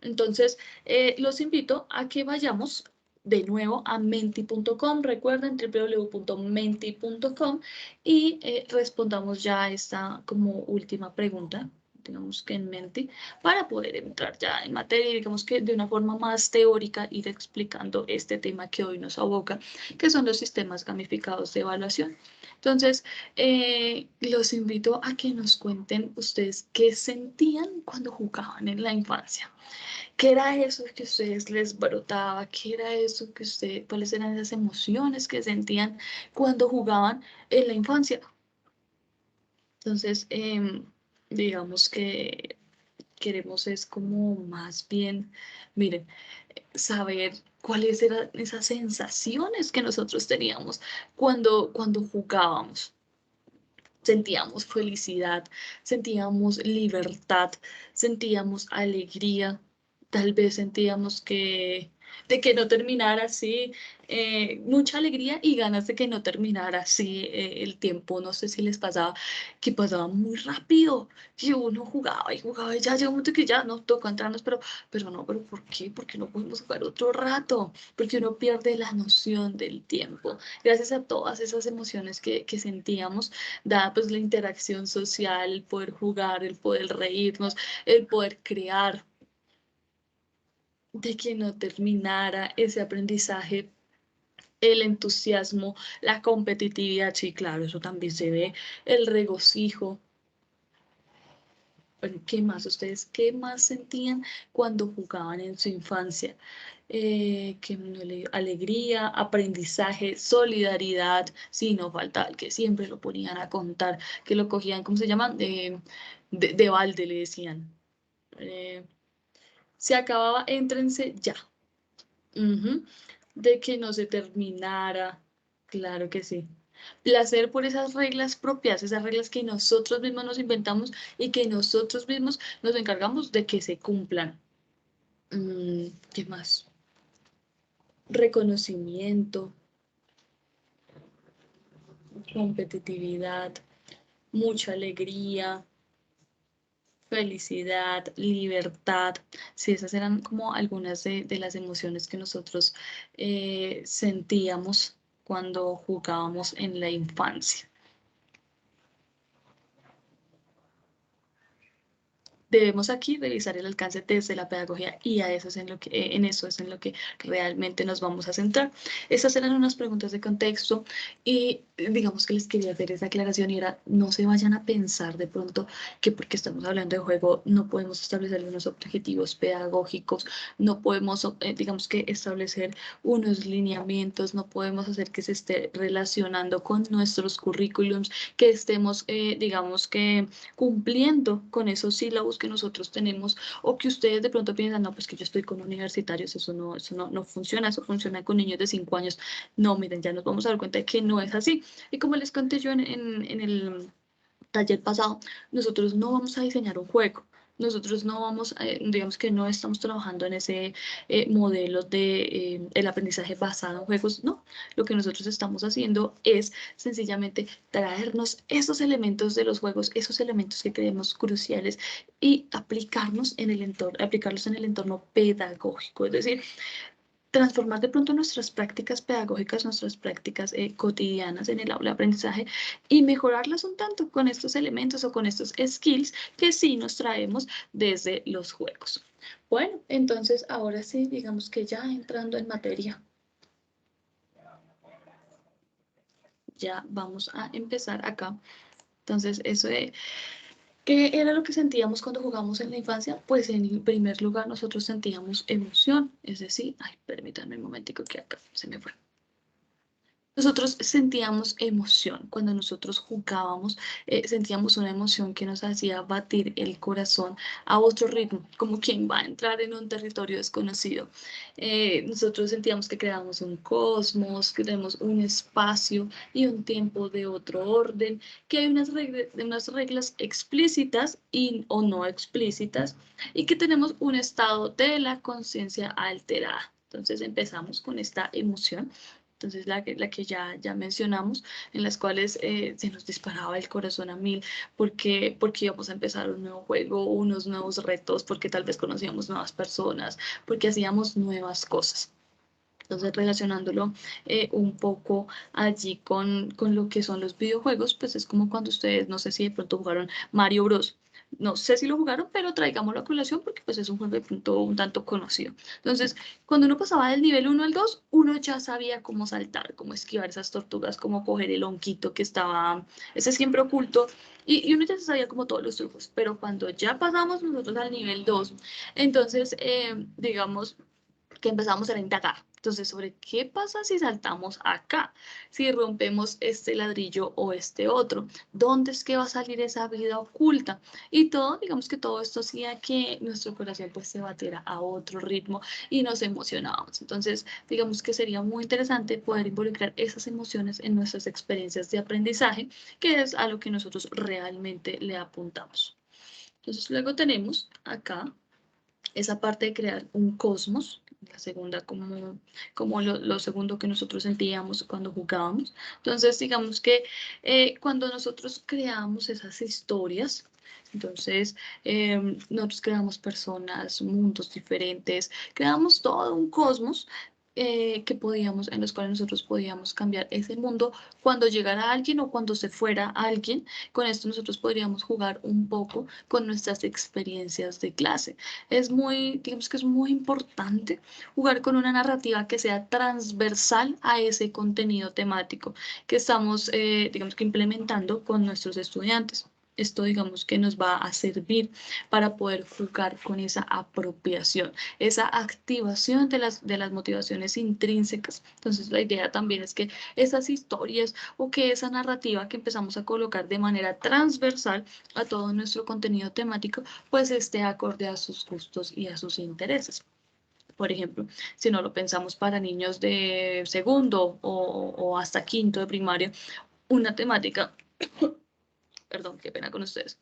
entonces, los invito a que vayamos de nuevo a menti.com. Recuerden www.menti.com y respondamos ya a esta como última pregunta. digamos que en mente, para poder entrar ya en materia y digamos que de una forma más teórica ir explicando este tema que hoy nos aboca, que son los sistemas gamificados de evaluación. Entonces, los invito a que nos cuenten ustedes qué sentían cuando jugaban en la infancia. ¿Qué era eso que a ustedes les brotaba? ¿Qué era eso que ustedes, cuáles eran esas emociones que sentían cuando jugaban en la infancia? Entonces, digamos que queremos es como más bien, miren, saber cuáles eran esas sensaciones que nosotros teníamos cuando jugábamos. Sentíamos felicidad, sentíamos libertad, sentíamos alegría, tal vez sentíamos que de que no terminara así, mucha alegría y ganas de que no terminara así el tiempo. No sé si les pasaba que pasaba muy rápido, que uno jugaba y ya llega un momento que ya no toca entrarnos, pero no, pero ¿por qué? Porque no podemos jugar otro rato, porque uno pierde la noción del tiempo. Gracias a todas esas emociones que sentíamos, dada pues la interacción social, el poder jugar, el poder reírnos, el poder crear, de que no terminara ese aprendizaje, el entusiasmo, la competitividad, sí, claro, eso también se ve, el regocijo. Bueno, ¿qué más? ¿Ustedes qué más sentían cuando jugaban en su infancia? Alegría, aprendizaje, solidaridad, sí, no falta el que siempre lo ponían a contar, que lo cogían, ¿cómo se llaman? De balde le decían. Eh, Se acababa, éntrense ya. Ujú. De que no se terminara, claro que sí. Placer por esas reglas propias, esas reglas que nosotros mismos nos inventamos y que nosotros mismos nos encargamos de que se cumplan. ¿Qué más? Reconocimiento, competitividad, mucha alegría, felicidad, libertad. Sí, esas eran como algunas de las emociones que nosotros sentíamos cuando jugábamos en la infancia. Debemos aquí revisar el alcance desde la pedagogía y a eso es en eso es en lo que realmente nos vamos a centrar. Estas eran unas preguntas de contexto y digamos que les quería hacer esa aclaración y era, no se vayan a pensar de pronto que porque estamos hablando de juego no podemos establecer unos objetivos pedagógicos, no podemos, digamos que establecer unos lineamientos, no podemos hacer que se esté relacionando con nuestros currículums, que estemos, digamos que cumpliendo con esos sílabos que nosotros tenemos o que ustedes de pronto piensan, no, pues que yo estoy con universitarios, eso no funciona, eso funciona con niños de 5 años. No, miren, ya nos vamos a dar cuenta de que no es así. Y como les conté yo en el taller pasado, nosotros no vamos a diseñar un juego. Nosotros no vamos, digamos que no estamos trabajando en ese modelo de el aprendizaje basado en juegos, no. Lo que nosotros estamos haciendo es sencillamente traernos esos elementos de los juegos, esos elementos que creemos cruciales y aplicarlos en el entorno pedagógico. Es decir, transformar de pronto nuestras prácticas pedagógicas, nuestras prácticas cotidianas en el aula de aprendizaje y mejorarlas un tanto con estos elementos o con estos skills que sí nos traemos desde los juegos. Bueno, entonces ahora sí, digamos que ya entrando en materia, ya vamos a empezar acá. Entonces, eso de ¿qué era lo que sentíamos cuando jugamos en la infancia? Pues en primer lugar nosotros sentíamos emoción, es decir, ay, permítanme un momentico que acá se me fue. Nosotros sentíamos emoción cuando nosotros jugábamos, sentíamos una emoción que nos hacía batir el corazón a otro ritmo, como quien va a entrar en un territorio desconocido. Nosotros sentíamos que creábamos un cosmos, que tenemos un espacio y un tiempo de otro orden, que hay unas reglas explícitas o no explícitas y que tenemos un estado de la conciencia alterada. Entonces empezamos con esta emoción. Entonces, la que ya mencionamos, en las cuales se nos disparaba el corazón a mil, porque íbamos a empezar un nuevo juego, unos nuevos retos, porque tal vez conocíamos nuevas personas, porque hacíamos nuevas cosas. Entonces, relacionándolo un poco allí con lo que son los videojuegos, pues es como cuando ustedes, no sé si de pronto jugaron Mario Bros. no sé si lo jugaron, pero traigámoslo a colación porque pues es un juego de pronto un tanto conocido. Entonces, cuando uno pasaba del nivel 1 al 2, uno ya sabía cómo saltar, cómo esquivar esas tortugas, cómo coger el honguito que estaba, ese siempre oculto, y uno ya se sabía como todos los trucos. Pero cuando ya pasamos nosotros al nivel 2, entonces, digamos, que empezamos a indagar. Entonces, ¿sobre qué pasa si saltamos acá? Si rompemos este ladrillo o este otro. ¿Dónde es que va a salir esa vida oculta? Y todo, digamos que todo esto hacía que nuestro corazón pues se batiera a otro ritmo y nos emocionábamos. Entonces, digamos que sería muy interesante poder involucrar esas emociones en nuestras experiencias de aprendizaje, que es a lo que nosotros realmente le apuntamos. Entonces, luego tenemos acá esa parte de crear un cosmos, la segunda como lo segundo que nosotros sentíamos cuando jugábamos. Entonces, digamos que cuando nosotros creamos esas historias, entonces nosotros creamos personas, mundos diferentes, creamos todo un cosmos que podíamos, en los cuales nosotros podíamos cambiar ese mundo cuando llegara alguien o cuando se fuera alguien. Con esto nosotros podríamos jugar un poco con nuestras experiencias de clase. Es muy, digamos que es muy importante jugar con una narrativa que sea transversal a ese contenido temático que estamos, digamos que implementando con nuestros estudiantes. Esto, digamos, que nos va a servir para poder jugar con esa apropiación, esa activación de las motivaciones intrínsecas. Entonces, la idea también es que esas historias o que esa narrativa que empezamos a colocar de manera transversal a todo nuestro contenido temático pues esté acorde a sus gustos y a sus intereses. Por ejemplo, si no lo pensamos para niños de segundo o hasta quinto de primaria, una temática, perdón, qué pena con ustedes,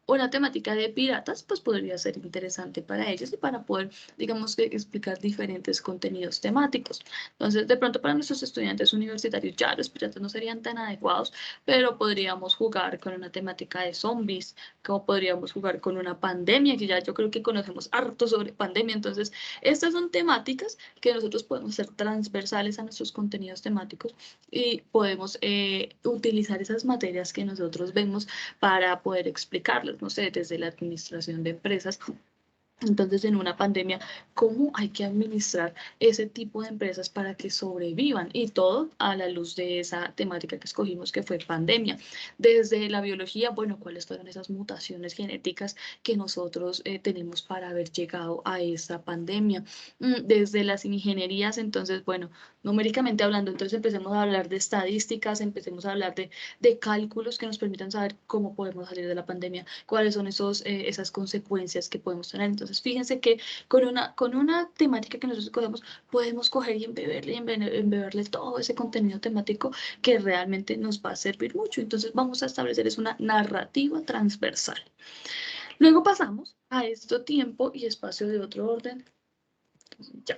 una temática de piratas, pues podría ser interesante para ellos y para poder, digamos que, explicar diferentes contenidos temáticos. Entonces, de pronto para nuestros estudiantes universitarios ya los piratas no serían tan adecuados, pero podríamos jugar con una temática de zombies, como podríamos jugar con una pandemia, que ya yo creo que conocemos harto sobre pandemia. Entonces, estas son temáticas que nosotros podemos ser transversales a nuestros contenidos temáticos y podemos utilizar esas materias que nosotros vemos para poder explicarlos, no sé, desde la administración de empresas. Entonces, en una pandemia, ¿cómo hay que administrar ese tipo de empresas para que sobrevivan? Y todo a la luz de esa temática que escogimos, que fue pandemia. Desde la biología, bueno, ¿cuáles fueron esas mutaciones genéticas que nosotros tenemos para haber llegado a esa pandemia? Desde las ingenierías, entonces, bueno, numéricamente hablando, entonces empecemos a hablar de estadísticas, empecemos a hablar de cálculos que nos permitan saber cómo podemos salir de la pandemia, cuáles son esas consecuencias que podemos tener. Entonces, fíjense que con una temática que nosotros cogemos, podemos coger y embeberle todo ese contenido temático que realmente nos va a servir mucho. Entonces, vamos a establecer es una narrativa transversal. Luego pasamos a esto tiempo y espacio de otro orden. Ya.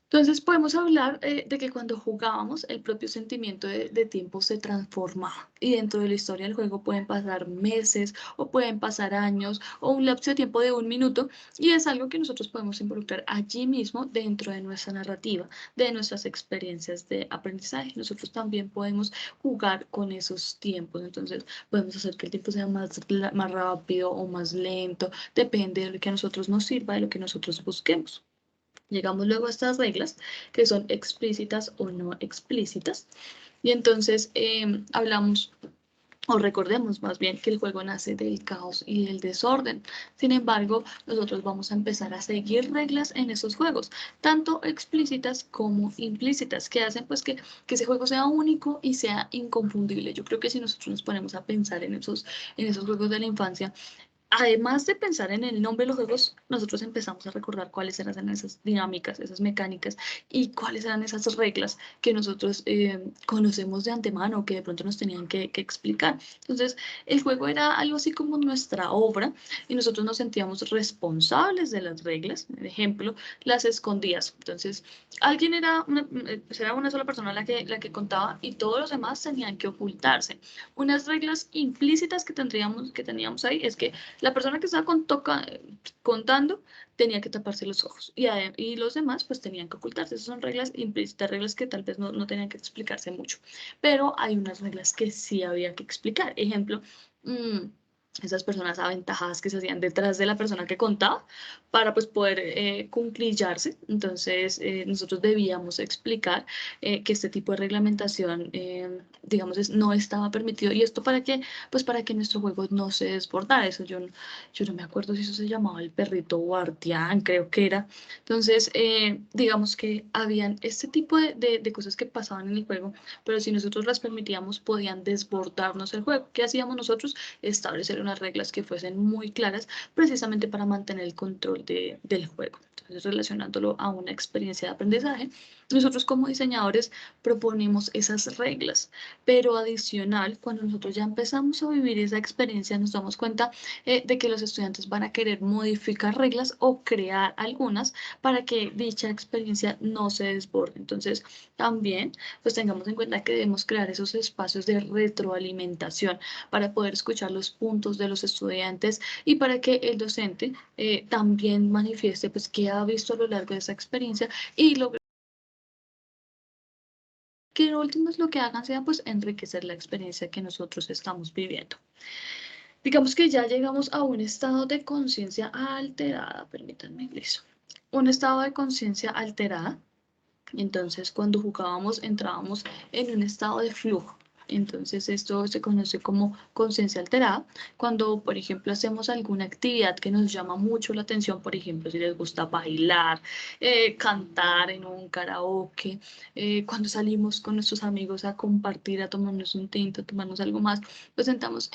Entonces podemos hablar de que cuando jugábamos el propio sentimiento de tiempo se transformaba y dentro de la historia del juego pueden pasar meses o pueden pasar años o un lapso de tiempo de un minuto y es algo que nosotros podemos involucrar allí mismo dentro de nuestra narrativa, de nuestras experiencias de aprendizaje. Nosotros también podemos jugar con esos tiempos, entonces podemos hacer que el tiempo sea más rápido o más lento, depende de lo que a nosotros nos sirva, de lo que nosotros busquemos. Llegamos luego a estas reglas que son explícitas o no explícitas. Y entonces hablamos o recordemos más bien que el juego nace del caos y del desorden. Sin embargo, nosotros vamos a empezar a seguir reglas en esos juegos, tanto explícitas como implícitas, que hacen pues que ese juego sea único y sea inconfundible. Yo creo que si nosotros nos ponemos a pensar en esos juegos de la infancia, además de pensar en el nombre de los juegos, nosotros empezamos a recordar cuáles eran esas dinámicas, esas mecánicas y cuáles eran esas reglas que nosotros conocemos de antemano, que de pronto nos tenían que explicar. Entonces, el juego era algo así como nuestra obra y nosotros nos sentíamos responsables de las reglas. Por ejemplo, las escondidas. Entonces, alguien pues era una sola persona la que contaba y todos los demás tenían que ocultarse. Unas reglas implícitas que teníamos ahí es que la persona que estaba contando tenía que taparse los ojos y los demás pues tenían que ocultarse. Esas son reglas implícitas, reglas que tal vez no tenían que explicarse mucho, pero hay unas reglas que sí había que explicar. Ejemplo, esas personas aventajadas que se hacían detrás de la persona que contaba para pues poder cumplillarse. Entonces nosotros debíamos explicar que este tipo de reglamentación, digamos, no estaba permitido. ¿Y esto para qué? Pues para que nuestro juego no se desbordara. Eso yo no me acuerdo si eso se llamaba el perrito guardián, creo que era. Entonces, digamos que habían este tipo de cosas que pasaban en el juego, pero si nosotros las permitíamos, podían desbordarnos el juego. ¿Qué hacíamos nosotros? Establecer unas reglas que fuesen muy claras precisamente para mantener el control del juego. Entonces, relacionándolo a una experiencia de aprendizaje, nosotros como diseñadores proponemos esas reglas, pero adicional, cuando nosotros ya empezamos a vivir esa experiencia, nos damos cuenta de que los estudiantes van a querer modificar reglas o crear algunas para que dicha experiencia no se desborde. Entonces, también, pues tengamos en cuenta que debemos crear esos espacios de retroalimentación para poder escuchar los puntos de los estudiantes y para que el docente también manifieste pues qué ha visto a lo largo de esa experiencia y lo que lo último es lo que hagan sea pues enriquecer la experiencia que nosotros estamos viviendo. Digamos que ya llegamos a un estado de conciencia alterada, permítanme eso. Un estado de conciencia alterada. Entonces, cuando jugábamos, entrábamos en un estado de flujo. Entonces, esto se conoce como conciencia alterada. Cuando, por ejemplo, hacemos alguna actividad que nos llama mucho la atención, por ejemplo, si les gusta bailar, cantar en un karaoke, cuando salimos con nuestros amigos a compartir, a tomarnos un tinto, a tomarnos algo más, pues entramos,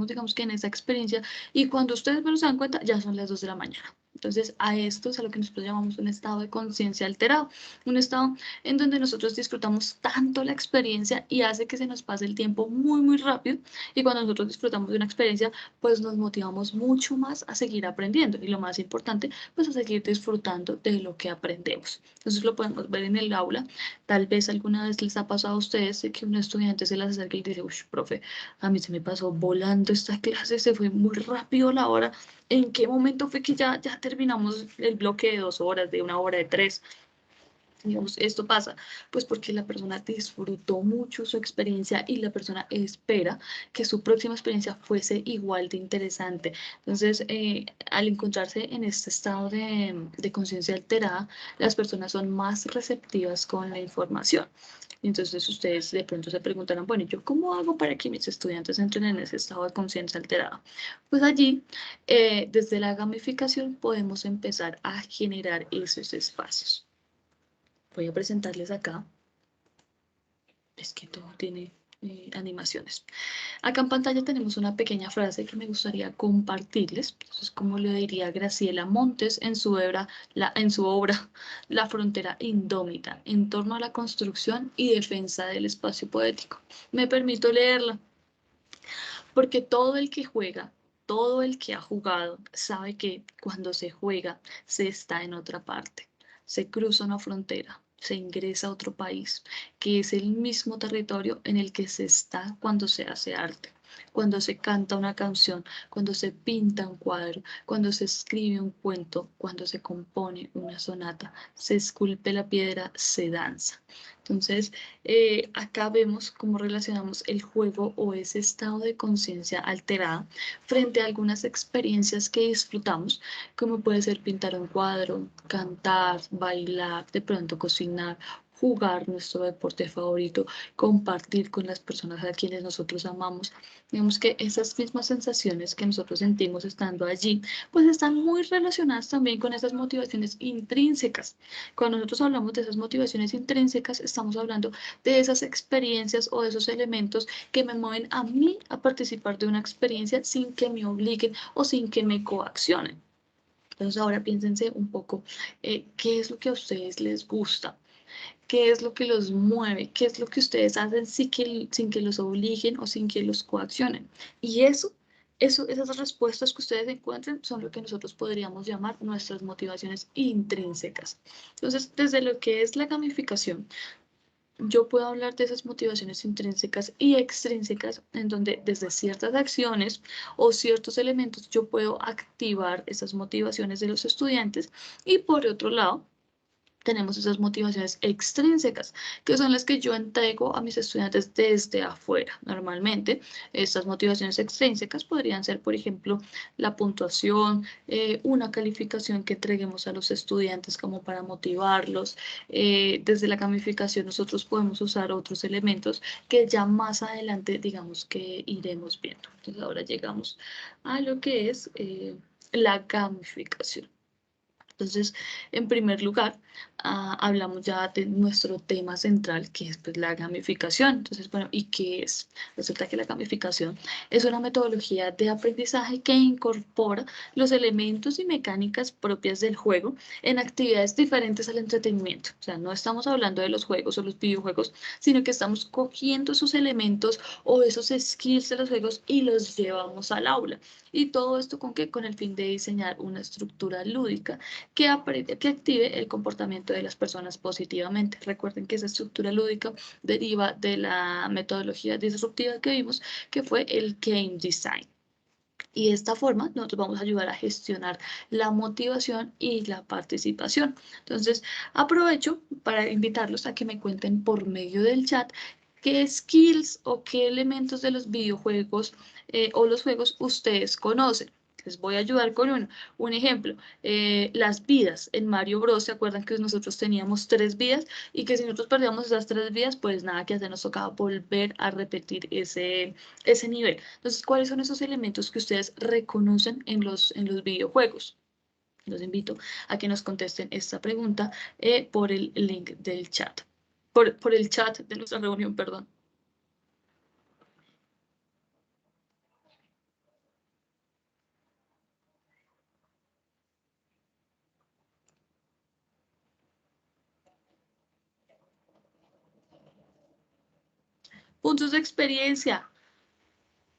digamos que en esa experiencia y cuando ustedes menos se dan cuenta, ya son las 2 de la mañana. Entonces, a esto es a lo que nosotros llamamos un estado de conciencia alterado, un estado en donde nosotros disfrutamos tanto la experiencia y hace que se nos pase el tiempo muy, muy rápido. Y cuando nosotros disfrutamos de una experiencia, pues nos motivamos mucho más a seguir aprendiendo y lo más importante, pues a seguir disfrutando de lo que aprendemos. Entonces lo podemos ver en el aula. Tal vez alguna vez les ha pasado a ustedes que un estudiante se les acerca y dice, uy, profe, a mí se me pasó volando esta clase, se fue muy rápido la hora. ¿En qué momento fue que ya terminamos el bloque de 2 horas, de 1 hora, de 3? Digamos, esto pasa, pues porque la persona disfrutó mucho su experiencia y la persona espera que su próxima experiencia fuese igual de interesante. Entonces, al encontrarse en este estado de conciencia alterada, las personas son más receptivas con la información. Entonces, ustedes de pronto se preguntarán, bueno, ¿yo cómo hago para que mis estudiantes entren en ese estado de conciencia alterada? Pues allí, desde la gamificación, podemos empezar a generar esos espacios. Voy a presentarles acá. Es que todo tiene animaciones. Acá en pantalla tenemos una pequeña frase que me gustaría compartirles. Entonces, como le diría Graciela Montes en su obra La frontera indómita, en torno a la construcción y defensa del espacio poético. Me permito leerla, porque todo el que juega, todo el que ha jugado, sabe que cuando se juega, se está en otra parte. Se cruza una frontera, se ingresa a otro país, que es el mismo territorio en el que se está cuando se hace arte, cuando se canta una canción, cuando se pinta un cuadro, cuando se escribe un cuento, cuando se compone una sonata, se esculpe la piedra, se danza. Entonces, acá vemos cómo relacionamos el juego o ese estado de conciencia alterada frente a algunas experiencias que disfrutamos, como puede ser pintar un cuadro, cantar, bailar, de pronto cocinar, jugar nuestro deporte favorito, compartir con las personas a quienes nosotros amamos. Digamos que esas mismas sensaciones que nosotros sentimos estando allí, pues están muy relacionadas también con esas motivaciones intrínsecas. Cuando nosotros hablamos de esas motivaciones intrínsecas, estamos hablando de esas experiencias o de esos elementos que me mueven a mí a participar de una experiencia sin que me obliguen o sin que me coaccionen. Entonces ahora piénsense un poco qué es lo que a ustedes les gusta, qué es lo que los mueve, qué es lo que ustedes hacen sin que los obliguen o sin que los coaccionen. Y esas respuestas que ustedes encuentren son lo que nosotros podríamos llamar nuestras motivaciones intrínsecas. Entonces, desde lo que es la gamificación, yo puedo hablar de esas motivaciones intrínsecas y extrínsecas, en donde desde ciertas acciones o ciertos elementos yo puedo activar esas motivaciones de los estudiantes y por otro lado, tenemos esas motivaciones extrínsecas, que son las que yo entrego a mis estudiantes desde afuera. Normalmente, estas motivaciones extrínsecas podrían ser, por ejemplo, la puntuación, una calificación que entreguemos a los estudiantes como para motivarlos. Desde la gamificación nosotros podemos usar otros elementos que ya más adelante, digamos que iremos viendo. Entonces ahora llegamos a lo que es la gamificación. Entonces, en primer lugar, hablamos ya de nuestro tema central, que es pues, la gamificación. Entonces, bueno, ¿y qué es? Resulta que la gamificación es una metodología de aprendizaje que incorpora los elementos y mecánicas propias del juego en actividades diferentes al entretenimiento. O sea, no estamos hablando de los juegos o los videojuegos, sino que estamos cogiendo esos elementos o esos skills de los juegos y los llevamos al aula. ¿Y todo esto con qué? Con el fin de diseñar una estructura lúdica que active el comportamiento de las personas positivamente. Recuerden que esa estructura lúdica deriva de la metodología disruptiva que vimos, que fue el game design. Y de esta forma nosotros vamos a ayudar a gestionar la motivación y la participación. Entonces, aprovecho para invitarlos a que me cuenten por medio del chat qué skills o qué elementos de los videojuegos o los juegos ustedes conocen. Les voy a ayudar con uno. Un ejemplo, las vidas en Mario Bros. ¿Se acuerdan que nosotros teníamos 3 vidas? Y que si nosotros perdíamos esas 3 vidas, pues nada que hacer, nos tocaba volver a repetir ese nivel. Entonces, ¿cuáles son esos elementos que ustedes reconocen en los videojuegos? Los invito a que nos contesten esta pregunta por el link del chat. Por el chat de nuestra reunión, perdón. Puntos de experiencia.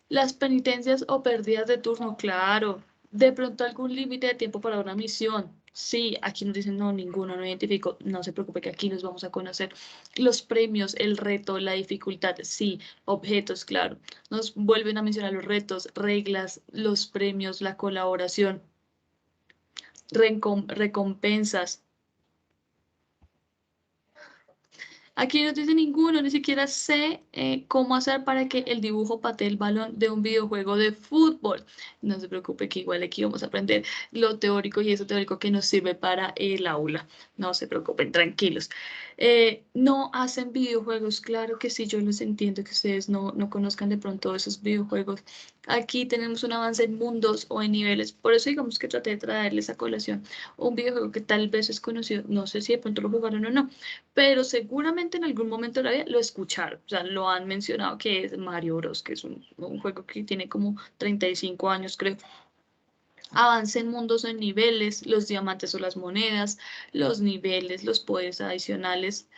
Las penitencias o pérdidas de turno, claro. De pronto algún límite de tiempo para una misión. Sí, aquí nos dicen no, ninguno, no identifico. No se preocupe que aquí los vamos a conocer. Los premios, el reto, la dificultad, sí. Objetos, claro. Nos vuelven a mencionar los retos, reglas, los premios, la colaboración, recompensas. Aquí no dice ninguno, ni siquiera sé cómo hacer para que el dibujo patee el balón de un videojuego de fútbol. No se preocupe que igual aquí vamos a aprender lo teórico y eso teórico que nos sirve para el aula. No se preocupen, tranquilos. No hacen videojuegos, claro que sí, yo los entiendo que ustedes no conozcan de pronto esos videojuegos. Aquí tenemos un avance en mundos o en niveles, por eso digamos que traté de traerles a colación un videojuego que tal vez es conocido, no sé si de pronto lo jugaron o no, pero seguramente en algún momento de la vida lo escucharon, o sea, lo han mencionado que es Mario Bros, que es un juego que tiene como 35 años, creo. Avance en mundos o en niveles, los diamantes o las monedas, los niveles, los poderes adicionales,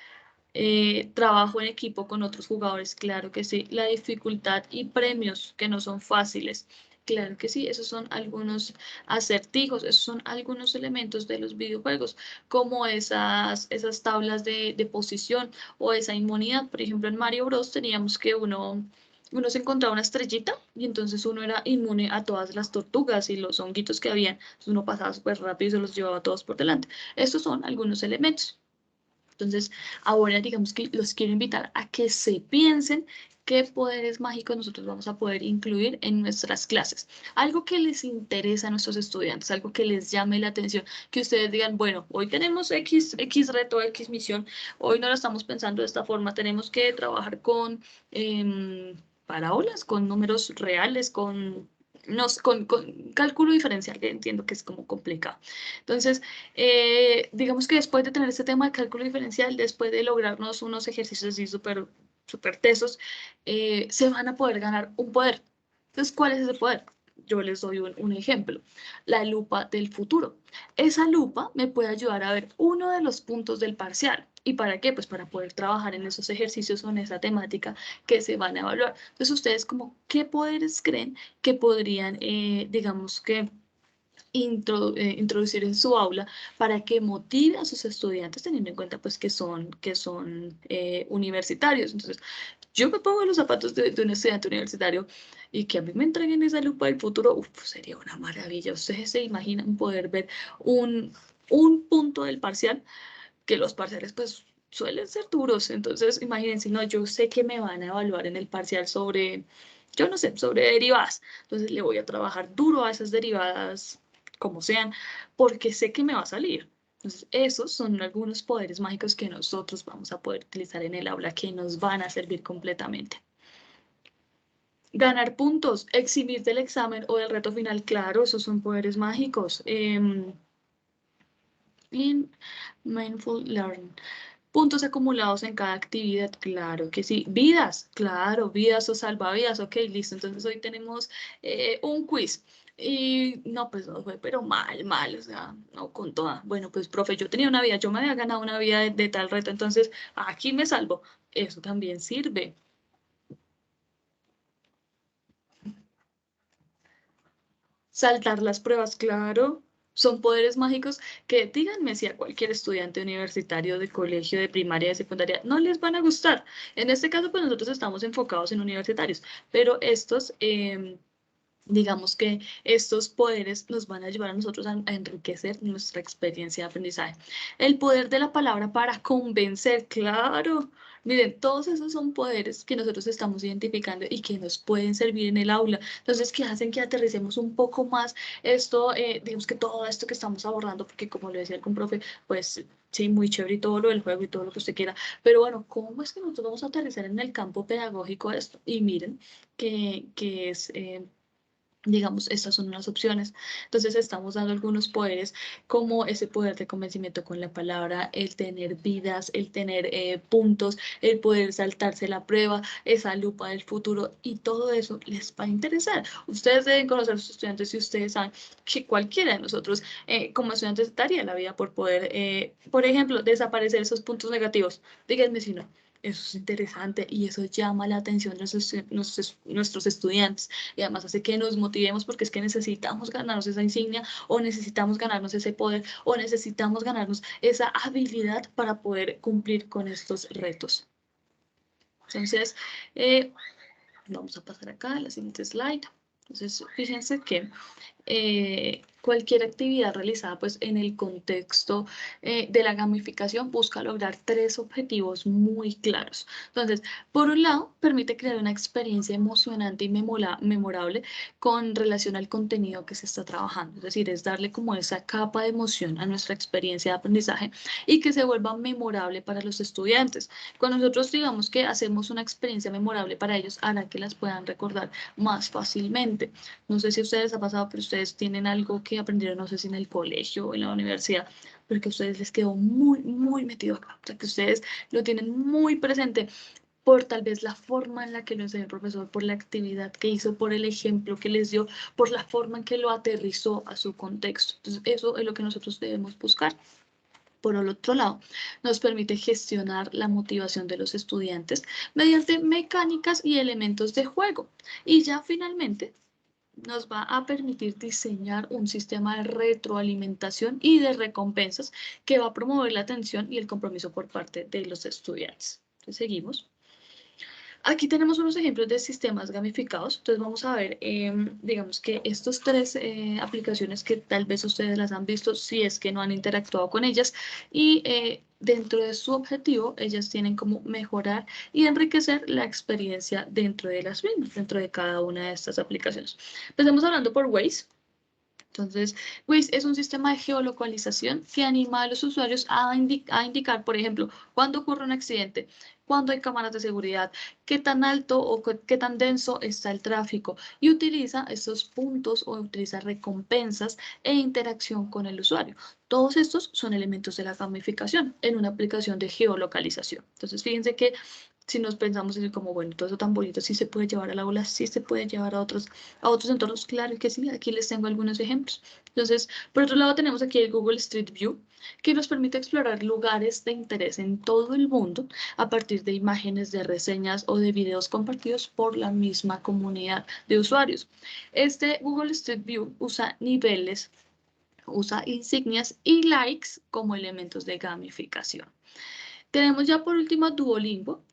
trabajo en equipo con otros jugadores, claro que sí, la dificultad y premios que no son fáciles. Claro que sí, esos son algunos acertijos, esos son algunos elementos de los videojuegos, como esas tablas de posición o esa inmunidad. Por ejemplo, en Mario Bros. Teníamos que uno se encontraba una estrellita y entonces uno era inmune a todas las tortugas y los honguitos que habían. Entonces uno pasaba súper rápido y se los llevaba todos por delante. Estos son algunos elementos. Entonces, ahora digamos que los quiero invitar a que se piensen qué poderes mágicos nosotros vamos a poder incluir en nuestras clases. Algo que les interesa a nuestros estudiantes, algo que les llame la atención, que ustedes digan, bueno, hoy tenemos X reto, X misión, hoy no lo estamos pensando de esta forma, tenemos que trabajar con parábolas, con números reales, con cálculo diferencial, que entiendo que es como complicado. Entonces, digamos que después de tener este tema de cálculo diferencial, después de lograrnos unos ejercicios así súper tesos, se van a poder ganar un poder. Entonces, ¿cuál es ese poder? Yo les doy un ejemplo, la lupa del futuro. Esa lupa me puede ayudar a ver uno de los puntos del parcial. ¿Y para qué? Pues para poder trabajar en esos ejercicios o en esa temática que se van a evaluar. Entonces, ustedes como, ¿qué poderes creen que podrían, digamos que introducir en su aula para que motive a sus estudiantes teniendo en cuenta pues que son universitarios? Entonces, yo me pongo en los zapatos de un estudiante universitario y que a mí me entreguen esa lupa del futuro, uf, sería una maravilla. Ustedes se imaginan poder ver un, un punto del parcial que los parciales pues suelen ser duros. Entonces, imagínense, no, yo sé que me van a evaluar en el parcial sobre, yo no sé, sobre derivadas. Entonces le voy a trabajar duro a esas derivadas, como sean, porque sé que me va a salir. Entonces, esos son algunos poderes mágicos que nosotros vamos a poder utilizar en el aula, que nos van a servir completamente. Ganar puntos, exhibir del examen o del reto final, claro, esos son poderes mágicos. Mindful Learning. Puntos acumulados en cada actividad, claro que sí. Vidas, claro, vidas o salvavidas, ok, listo. Entonces hoy tenemos un quiz. Y no, pues no fue, pero mal, o sea, no con toda. Bueno, pues profe, yo tenía una vida, yo me había ganado una vida de tal reto, entonces aquí me salvo. Eso también sirve. Saltar las pruebas, claro. Son poderes mágicos que díganme si a cualquier estudiante universitario de colegio, de primaria, de secundaria, no les van a gustar. En este caso, pues nosotros estamos enfocados en universitarios, pero estos, digamos que estos poderes nos van a ayudar a nosotros a enriquecer nuestra experiencia de aprendizaje. El poder de la palabra para convencer, claro. Miren, todos esos son poderes que nosotros estamos identificando y que nos pueden servir en el aula. Entonces, que hacen que aterricemos un poco más esto, digamos que todo esto que estamos abordando, porque como lo decía algún profe, pues sí, muy chévere y todo lo del juego y todo lo que usted quiera, pero bueno, ¿cómo es que nosotros vamos a aterrizar en el campo pedagógico esto? Y miren que es digamos, estas son unas opciones. Entonces estamos dando algunos poderes como ese poder de convencimiento con la palabra, el tener vidas, el tener puntos, el poder saltarse la prueba, esa lupa del futuro y todo eso les va a interesar. Ustedes deben conocer a sus estudiantes y ustedes saben que cualquiera de nosotros como estudiantes daría la vida por poder, por ejemplo, desaparecer esos puntos negativos. Díganme si no. Eso es interesante y eso llama la atención de nuestros estudiantes y además hace que nos motivemos porque es que necesitamos ganarnos esa insignia o necesitamos ganarnos ese poder o necesitamos ganarnos esa habilidad para poder cumplir con estos retos. Entonces, vamos a pasar acá a la siguiente slide. Entonces, fíjense que cualquier actividad realizada pues, en el contexto de la gamificación busca lograr tres objetivos muy claros. Entonces, por un lado, permite crear una experiencia emocionante y memorable con relación al contenido que se está trabajando. Es decir, es darle como esa capa de emoción a nuestra experiencia de aprendizaje y que se vuelva memorable para los estudiantes. Cuando nosotros digamos que hacemos una experiencia memorable para ellos, hará que las puedan recordar más fácilmente. No sé si a ustedes les ha pasado, pero ustedes tienen algo que aprendieron, no sé si en el colegio o en la universidad, pero que a ustedes les quedó muy metido acá. O sea, que ustedes lo tienen muy presente por tal vez la forma en la que lo enseñó el profesor, por la actividad que hizo, por el ejemplo que les dio, por la forma en que lo aterrizó a su contexto. Entonces, eso es lo que nosotros debemos buscar. Por el otro lado, nos permite gestionar la motivación de los estudiantes mediante mecánicas y elementos de juego. Y ya finalmente nos va a permitir diseñar un sistema de retroalimentación y de recompensas que va a promover la atención y el compromiso por parte de los estudiantes. Entonces, seguimos. Aquí tenemos unos ejemplos de sistemas gamificados. Entonces vamos a ver, digamos que estos tres aplicaciones que tal vez ustedes las han visto si es que no han interactuado con ellas y dentro de su objetivo ellas tienen como mejorar y enriquecer la experiencia dentro de las mismas, dentro de cada una de estas aplicaciones. Empecemos hablando por Waze. Entonces, Waze es un sistema de geolocalización que anima a los usuarios a indicar, por ejemplo, cuándo ocurre un accidente, cuándo hay cámaras de seguridad, qué tan alto o qué tan denso está el tráfico y utiliza estos puntos o utiliza recompensas e interacción con el usuario. Todos estos son elementos de la gamificación en una aplicación de geolocalización. Entonces, fíjense que si nos pensamos en como, bueno, todo eso tan bonito, sí se puede llevar a la aula, sí se puede llevar a otros entornos, claro que sí, aquí les tengo algunos ejemplos. Entonces, por otro lado tenemos aquí el Google Street View, que nos permite explorar lugares de interés en todo el mundo a partir de imágenes, de reseñas o de videos compartidos por la misma comunidad de usuarios. Este Google Street View usa niveles, usa insignias y likes como elementos de gamificación. Tenemos ya por último Duolingo.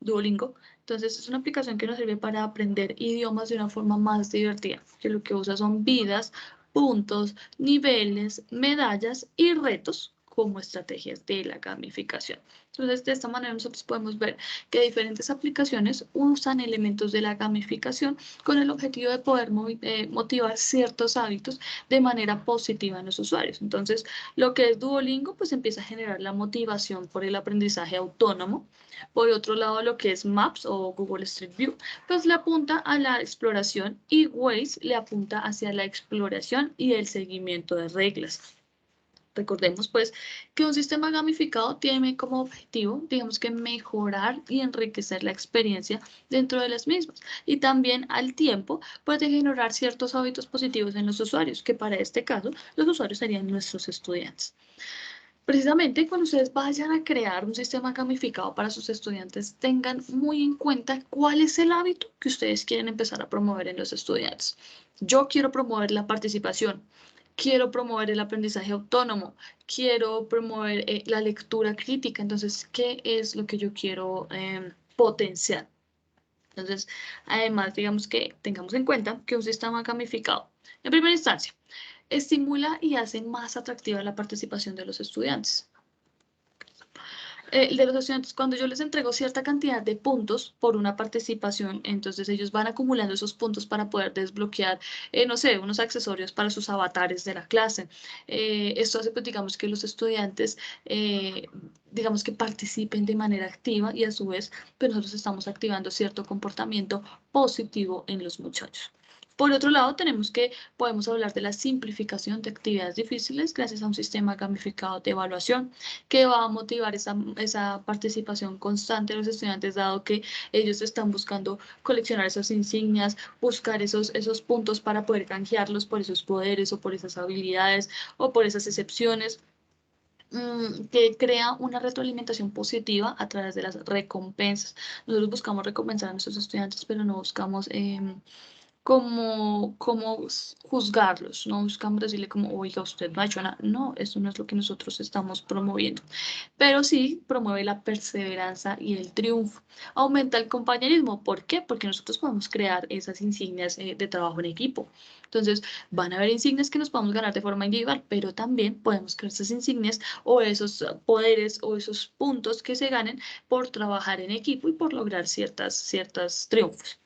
Entonces es una aplicación que nos sirve para aprender idiomas de una forma más divertida, que lo que usa son vidas, puntos, niveles, medallas y retos como estrategias de la gamificación. Entonces, de esta manera nosotros podemos ver que diferentes aplicaciones usan elementos de la gamificación con el objetivo de poder motivar ciertos hábitos de manera positiva en los usuarios. Entonces, lo que es Duolingo, pues empieza a generar la motivación por el aprendizaje autónomo. Por otro lado, lo que es Maps o Google Street View, pues le apunta a la exploración y Waze le apunta hacia la exploración y el seguimiento de reglas. Recordemos pues que un sistema gamificado tiene como objetivo, digamos que mejorar y enriquecer la experiencia dentro de las mismas y también al tiempo puede generar ciertos hábitos positivos en los usuarios, que para este caso los usuarios serían nuestros estudiantes. Precisamente cuando ustedes vayan a crear un sistema gamificado para sus estudiantes, tengan muy en cuenta cuál es el hábito que ustedes quieren empezar a promover en los estudiantes. Yo quiero promover la participación, quiero promover el aprendizaje autónomo, quiero promover la lectura crítica. Entonces, ¿qué es lo que yo quiero potenciar? Entonces, además, digamos que tengamos en cuenta que un sistema gamificado, en primera instancia, estimula y hace más atractiva la participación de los estudiantes. De los estudiantes, cuando yo les entrego cierta cantidad de puntos por una participación, entonces ellos van acumulando esos puntos para poder desbloquear, no sé, unos accesorios para sus avatares de la clase. Esto hace, pues, digamos, que los estudiantes, digamos, que participen de manera activa y a su vez, pues nosotros estamos activando cierto comportamiento positivo en los muchachos. Por otro lado, podemos hablar de la simplificación de actividades difíciles gracias a un sistema gamificado de evaluación que va a motivar esa participación constante de los estudiantes, dado que ellos están buscando coleccionar esas insignias, buscar esos puntos para poder canjearlos por esos poderes o por esas habilidades o por esas excepciones, que crea una retroalimentación positiva a través de las recompensas. Nosotros buscamos recompensar a nuestros estudiantes, pero no buscamos como juzgarlos, no buscamos decirle como, oiga, usted no ha hecho nada. No, eso no es lo que nosotros estamos promoviendo, pero sí promueve la perseverancia y el triunfo. Aumenta el compañerismo. ¿Por qué? Porque nosotros podemos crear esas insignias de trabajo en equipo. Entonces, van a haber insignias que nos podemos ganar de forma individual, pero también podemos crear esas insignias o esos poderes o esos puntos que se ganen por trabajar en equipo y por lograr ciertos triunfos.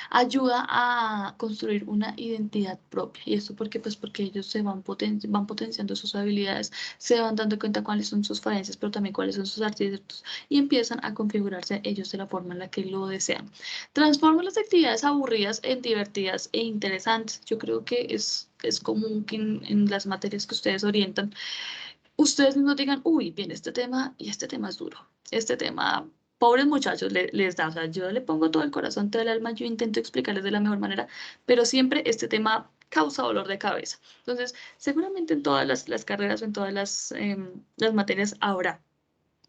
Ayuda a construir una identidad propia. ¿Y esto por qué? Pues porque ellos van potenciando sus habilidades, se van dando cuenta cuáles son sus falencias, pero también cuáles son sus aciertos y empiezan a configurarse ellos de la forma en la que lo desean. Transforma las actividades aburridas en divertidas e interesantes. Yo creo que es común que en las materias que ustedes orientan, ustedes mismos digan, uy, bien, este tema y este tema es duro. Este tema, pobres muchachos, les da, o sea, yo le pongo todo el corazón, todo el alma, yo intento explicarles de la mejor manera, pero siempre este tema causa dolor de cabeza. Entonces, seguramente en todas las carreras o en todas las materias habrá.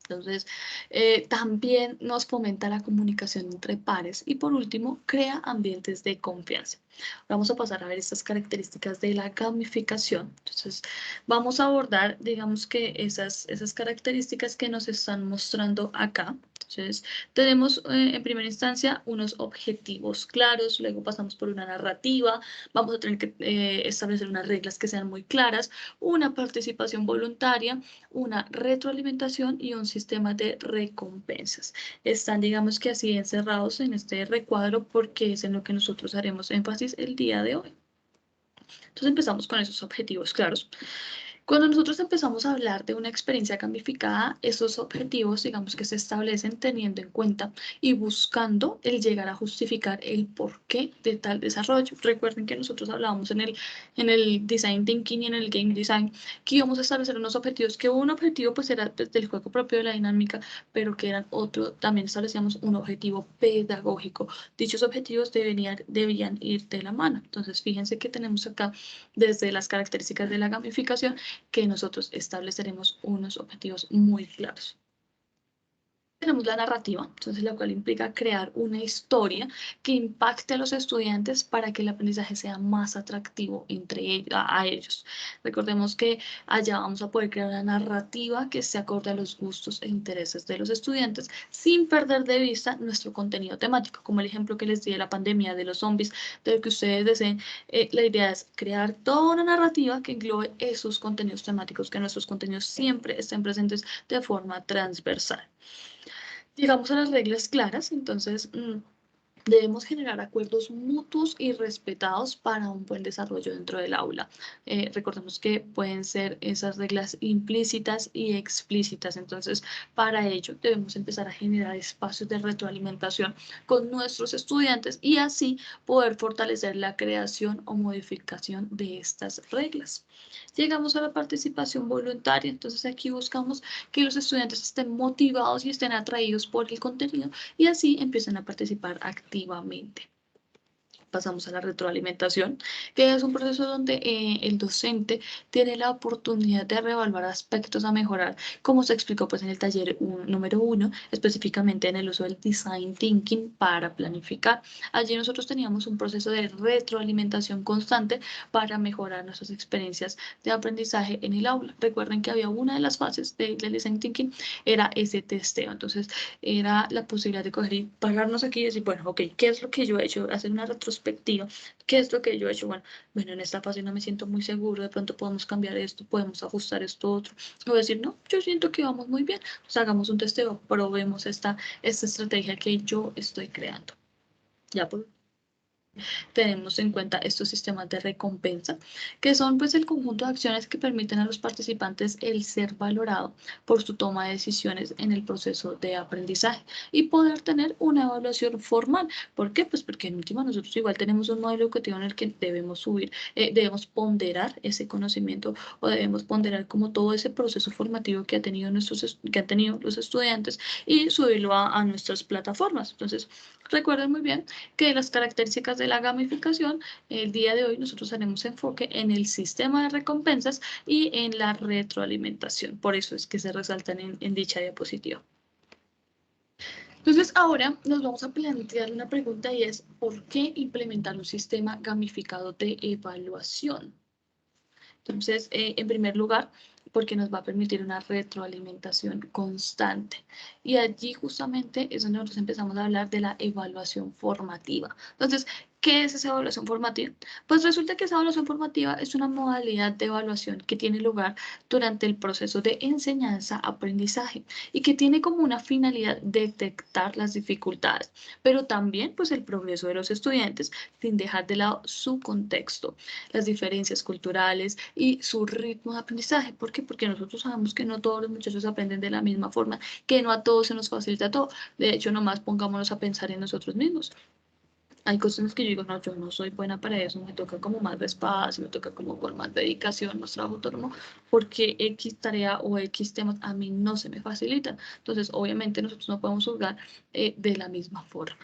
Entonces, también nos fomenta la comunicación entre pares y por último, crea ambientes de confianza. Vamos a pasar a ver estas características de la gamificación. Entonces, vamos a abordar, digamos que esas características que nos están mostrando acá. Entonces, tenemos en primera instancia unos objetivos claros, luego pasamos por una narrativa, vamos a tener que establecer unas reglas que sean muy claras, una participación voluntaria, una retroalimentación y un sistema de recompensas. Están, digamos que así encerrados en este recuadro porque es en lo que nosotros haremos énfasis el día de hoy. Entonces empezamos con esos objetivos claros. Cuando nosotros empezamos a hablar de una experiencia gamificada, esos objetivos, digamos que se establecen teniendo en cuenta y buscando el llegar a justificar el porqué de tal desarrollo. Recuerden que nosotros hablábamos en el Design Thinking y en el Game Design que íbamos a establecer unos objetivos, que un objetivo pues era del juego propio de la dinámica, pero que eran otro, también establecíamos un objetivo pedagógico. Dichos objetivos debían ir de la mano. Entonces, fíjense que tenemos acá desde las características de la gamificación que nosotros estableceremos unos objetivos muy claros. tenemos la narrativa, entonces la cual implica crear una historia que impacte a los estudiantes para que el aprendizaje sea más atractivo a ellos. Recordemos que allá vamos a poder crear una narrativa que se acorde a los gustos e intereses de los estudiantes sin perder de vista nuestro contenido temático, como el ejemplo que les di de la pandemia, de los zombies, de lo que ustedes deseen. La idea es crear toda una narrativa que englobe esos contenidos temáticos, que nuestros contenidos siempre estén presentes de forma transversal. Llegamos a las reglas claras, entonces debemos generar acuerdos mutuos y respetados para un buen desarrollo dentro del aula. Recordemos que pueden ser esas reglas implícitas y explícitas, entonces para ello debemos empezar a generar espacios de retroalimentación con nuestros estudiantes y así poder fortalecer la creación o modificación de estas reglas. Llegamos a la participación voluntaria, entonces aquí buscamos que los estudiantes estén motivados y estén atraídos por el contenido y así empiecen a participar activamente. Pasamos a la retroalimentación, que es un proceso donde el docente tiene la oportunidad de reevaluar aspectos a mejorar, como se explicó pues en el taller número 1, específicamente en el uso del design thinking para planificar. Allí nosotros teníamos un proceso de retroalimentación constante para mejorar nuestras experiencias de aprendizaje en el aula. Recuerden que había una de las fases del design thinking, era ese testeo. Entonces, era la posibilidad de coger y pararnos aquí y decir, bueno, ok, ¿qué es lo que yo he hecho? Hacer una retrospectiva. ¿Qué es lo que yo he hecho? Bueno, en esta fase no me siento muy seguro, de pronto podemos cambiar esto, podemos ajustar esto otro. O decir, no, yo siento que vamos muy bien, pues hagamos un testeo, probemos esta estrategia que yo estoy creando. Ya por tenemos en cuenta estos sistemas de recompensa, que son pues el conjunto de acciones que permiten a los participantes el ser valorado por su toma de decisiones en el proceso de aprendizaje y poder tener una evaluación formal. ¿Por qué? Pues porque en última nosotros igual tenemos un modelo educativo en el que debemos subir, debemos ponderar ese conocimiento o debemos ponderar como todo ese proceso formativo que, que han tenido los estudiantes y subirlo a nuestras plataformas. Entonces, recuerden muy bien que las características de la gamificación, el día de hoy nosotros haremos enfoque en el sistema de recompensas y en la retroalimentación. Por eso es que se resaltan en dicha diapositiva. Entonces ahora nos vamos a plantear una pregunta y es, ¿por qué implementar un sistema gamificado de evaluación? Entonces, en primer lugar, porque nos va a permitir una retroalimentación constante. Y allí justamente es donde nosotros empezamos a hablar de la evaluación formativa. Entonces, ¿qué es esa evaluación formativa? Pues resulta que esa evaluación formativa es una modalidad de evaluación que tiene lugar durante el proceso de enseñanza-aprendizaje y que tiene como una finalidad detectar las dificultades, pero también pues el progreso de los estudiantes sin dejar de lado su contexto, las diferencias culturales y su ritmo de aprendizaje. ¿Por qué? Porque nosotros sabemos que no todos los muchachos aprenden de la misma forma, que no a todos se nos facilita todo. De hecho, nomás pongámonos a pensar en nosotros mismos. Hay cosas que yo digo, no, yo no soy buena para eso, me toca como más despacio, me toca como con más dedicación, más trabajo autónomo, porque X tarea o X temas a mí no se me facilitan. Entonces, obviamente nosotros no podemos juzgar de la misma forma.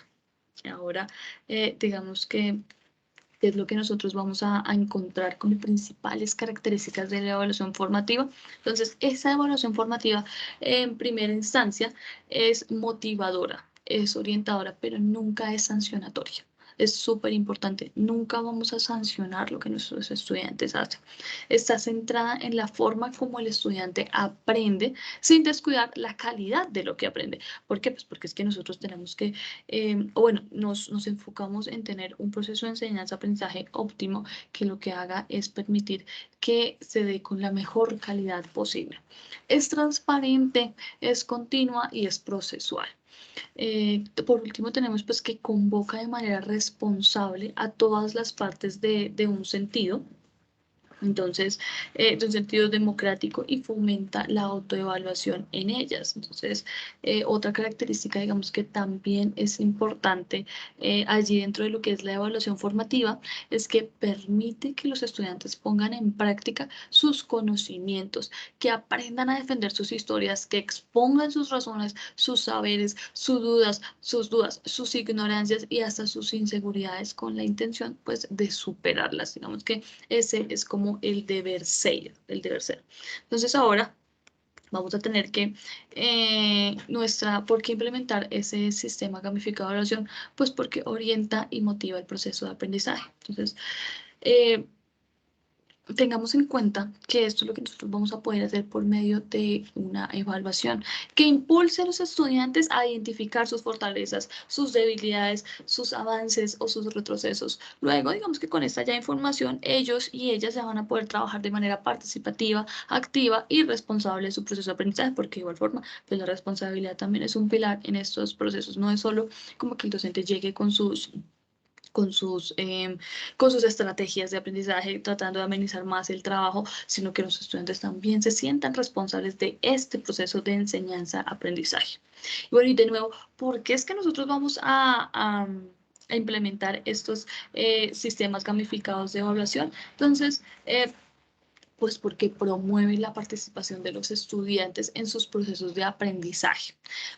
Ahora, digamos que es lo que nosotros vamos a encontrar como principales características de la evaluación formativa. Entonces, esa evaluación formativa en primera instancia es motivadora, es orientadora, pero nunca es sancionatoria. Es súper importante, nunca vamos a sancionar lo que nuestros estudiantes hacen. Está centrada en la forma como el estudiante aprende sin descuidar la calidad de lo que aprende. ¿Por qué? Pues porque es que nosotros tenemos que nos enfocamos en tener un proceso de enseñanza-aprendizaje óptimo que lo que haga es permitir que se dé con la mejor calidad posible. Es transparente, es continua y es procesual. Por último, tenemos pues que convoca de manera responsable a todas las partes de un sentido. Entonces, de un sentido democrático y fomenta la autoevaluación en ellas. Entonces, otra característica, digamos, que también es importante allí dentro de lo que es la evaluación formativa, es que permite que los estudiantes pongan en práctica sus conocimientos, que aprendan a defender sus historias, que expongan sus razones, sus saberes, sus dudas, sus ignorancias y hasta sus inseguridades con la intención, pues, de superarlas. Digamos que ese es como el deber ser, el deber ser. Entonces ahora Vamos a tener que, ¿por qué implementar ese sistema gamificado de evaluación? Pues porque orienta y motiva el proceso de aprendizaje. Entonces, eh, tengamos en cuenta que esto es lo que nosotros vamos a poder hacer por medio de una evaluación que impulse a los estudiantes a identificar sus fortalezas, sus debilidades, sus avances o sus retrocesos. Luego, digamos que con esta ya información, ellos y ellas se van a poder trabajar de manera participativa, activa y responsable en su proceso de aprendizaje, porque de igual forma, pues la responsabilidad también es un pilar en estos procesos. No es solo como que el docente llegue con sus, em, con sus estrategias de aprendizaje, tratando de amenizar más el trabajo, sino que los estudiantes también se sientan responsables de este proceso de enseñanza-aprendizaje. Y bueno, y de nuevo, ¿por qué es que nosotros vamos a implementar estos sistemas gamificados de evaluación? Entonces, pues porque promueve la participación de los estudiantes en sus procesos de aprendizaje.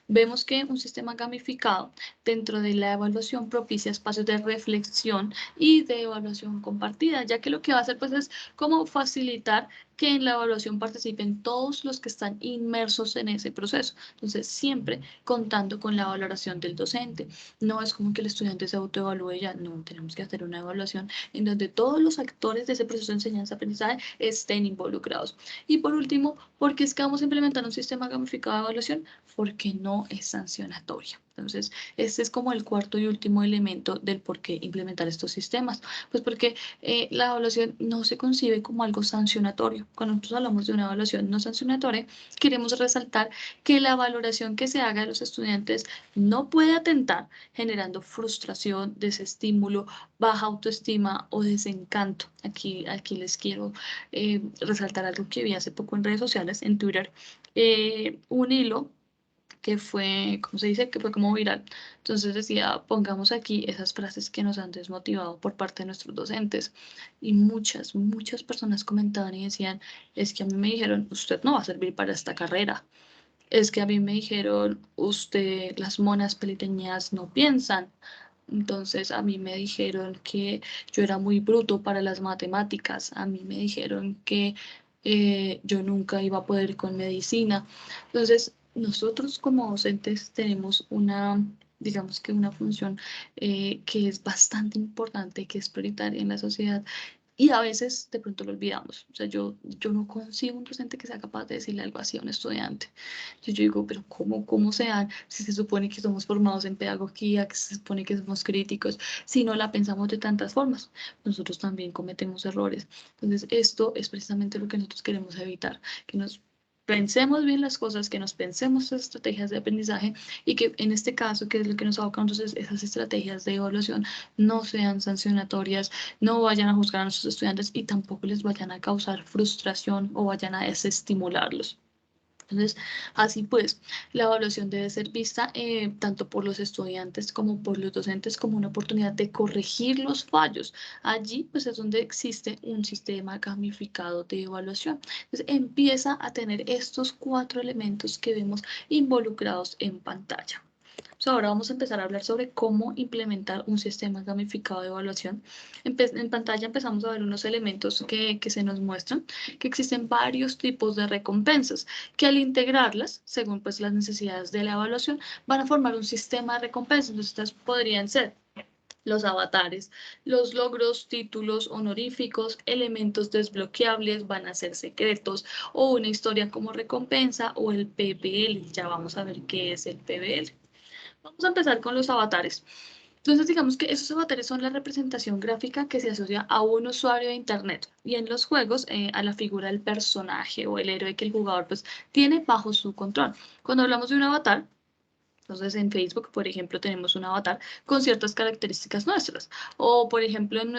Vemos que un sistema gamificado dentro de la evaluación propicia espacios de reflexión y de evaluación compartida, ya que lo que va a hacer pues es como facilitar que en la evaluación participen todos los que están inmersos en ese proceso. Entonces, siempre contando con la valoración del docente. No es como que el estudiante se autoevalúe ya, no, tenemos que hacer una evaluación en donde todos los actores de ese proceso de enseñanza-aprendizaje estén involucrados. Y por último, ¿por qué es que vamos a implementar un sistema gamificado de evaluación? Porque no es sancionatorio. Entonces, este es como el cuarto y último elemento del por qué implementar estos sistemas. Pues porque la evaluación no se concibe como algo sancionatorio. Cuando nosotros hablamos de una evaluación no sancionatoria, queremos resaltar que la valoración que se haga de los estudiantes no puede atentar generando frustración, desestímulo, baja autoestima o desencanto. Aquí les quiero resaltar algo que vi hace poco en redes sociales, en Twitter, un hilo que fue, ¿cómo se dice? Que fue como viral. Entonces decía, pongamos aquí esas frases que nos han desmotivado por parte de nuestros docentes. Y muchas personas comentaban y decían, es que a mí me dijeron, usted no va a servir para esta carrera. Es que a mí me dijeron, usted, las monas peliteñas no piensan. Entonces a mí me dijeron que yo era muy bruto para las matemáticas. A mí me dijeron que yo nunca iba a poder con medicina. Entonces nosotros como docentes tenemos una, digamos que una función que es bastante importante, que es prioritaria en la sociedad y a veces de pronto lo olvidamos. O sea, yo no consigo un docente que sea capaz de decirle algo así a un estudiante. Yo digo, pero ¿cómo se dan? Si se supone que somos formados en pedagogía, que se supone que somos críticos, si no la pensamos de tantas formas, nosotros también cometemos errores. Entonces, esto es precisamente lo que nosotros queremos evitar, que nos pensemos bien las cosas, que nos pensemos las estrategias de aprendizaje y que en este caso, que es lo que nos aboca entonces, esas estrategias de evaluación no sean sancionatorias, no vayan a juzgar a nuestros estudiantes y tampoco les vayan a causar frustración o vayan a desestimularlos. Entonces, así pues, la evaluación debe ser vista tanto por los estudiantes como por los docentes como una oportunidad de corregir los fallos. Allí, pues, es donde existe un sistema gamificado de evaluación. Entonces, empieza a tener estos cuatro elementos que vemos involucrados en pantalla. Ahora vamos a empezar a hablar sobre cómo implementar un sistema gamificado de evaluación. En pantalla empezamos a ver unos elementos que se nos muestran, que existen varios tipos de recompensas, que al integrarlas, según pues las necesidades de la evaluación, van a formar un sistema de recompensas. Entonces, estas podrían ser los avatares, los logros, títulos honoríficos, elementos desbloqueables, van a ser secretos, o una historia como recompensa, o el PBL. Ya vamos a ver qué es el PBL. Vamos a empezar con los avatares. Entonces, digamos que esos avatares son la representación gráfica que se asocia a un usuario de Internet y en los juegos a la figura del personaje o el héroe que el jugador pues, tiene bajo su control. Cuando hablamos de un avatar, entonces, en Facebook, por ejemplo, tenemos un avatar con ciertas características nuestras. O, por ejemplo, en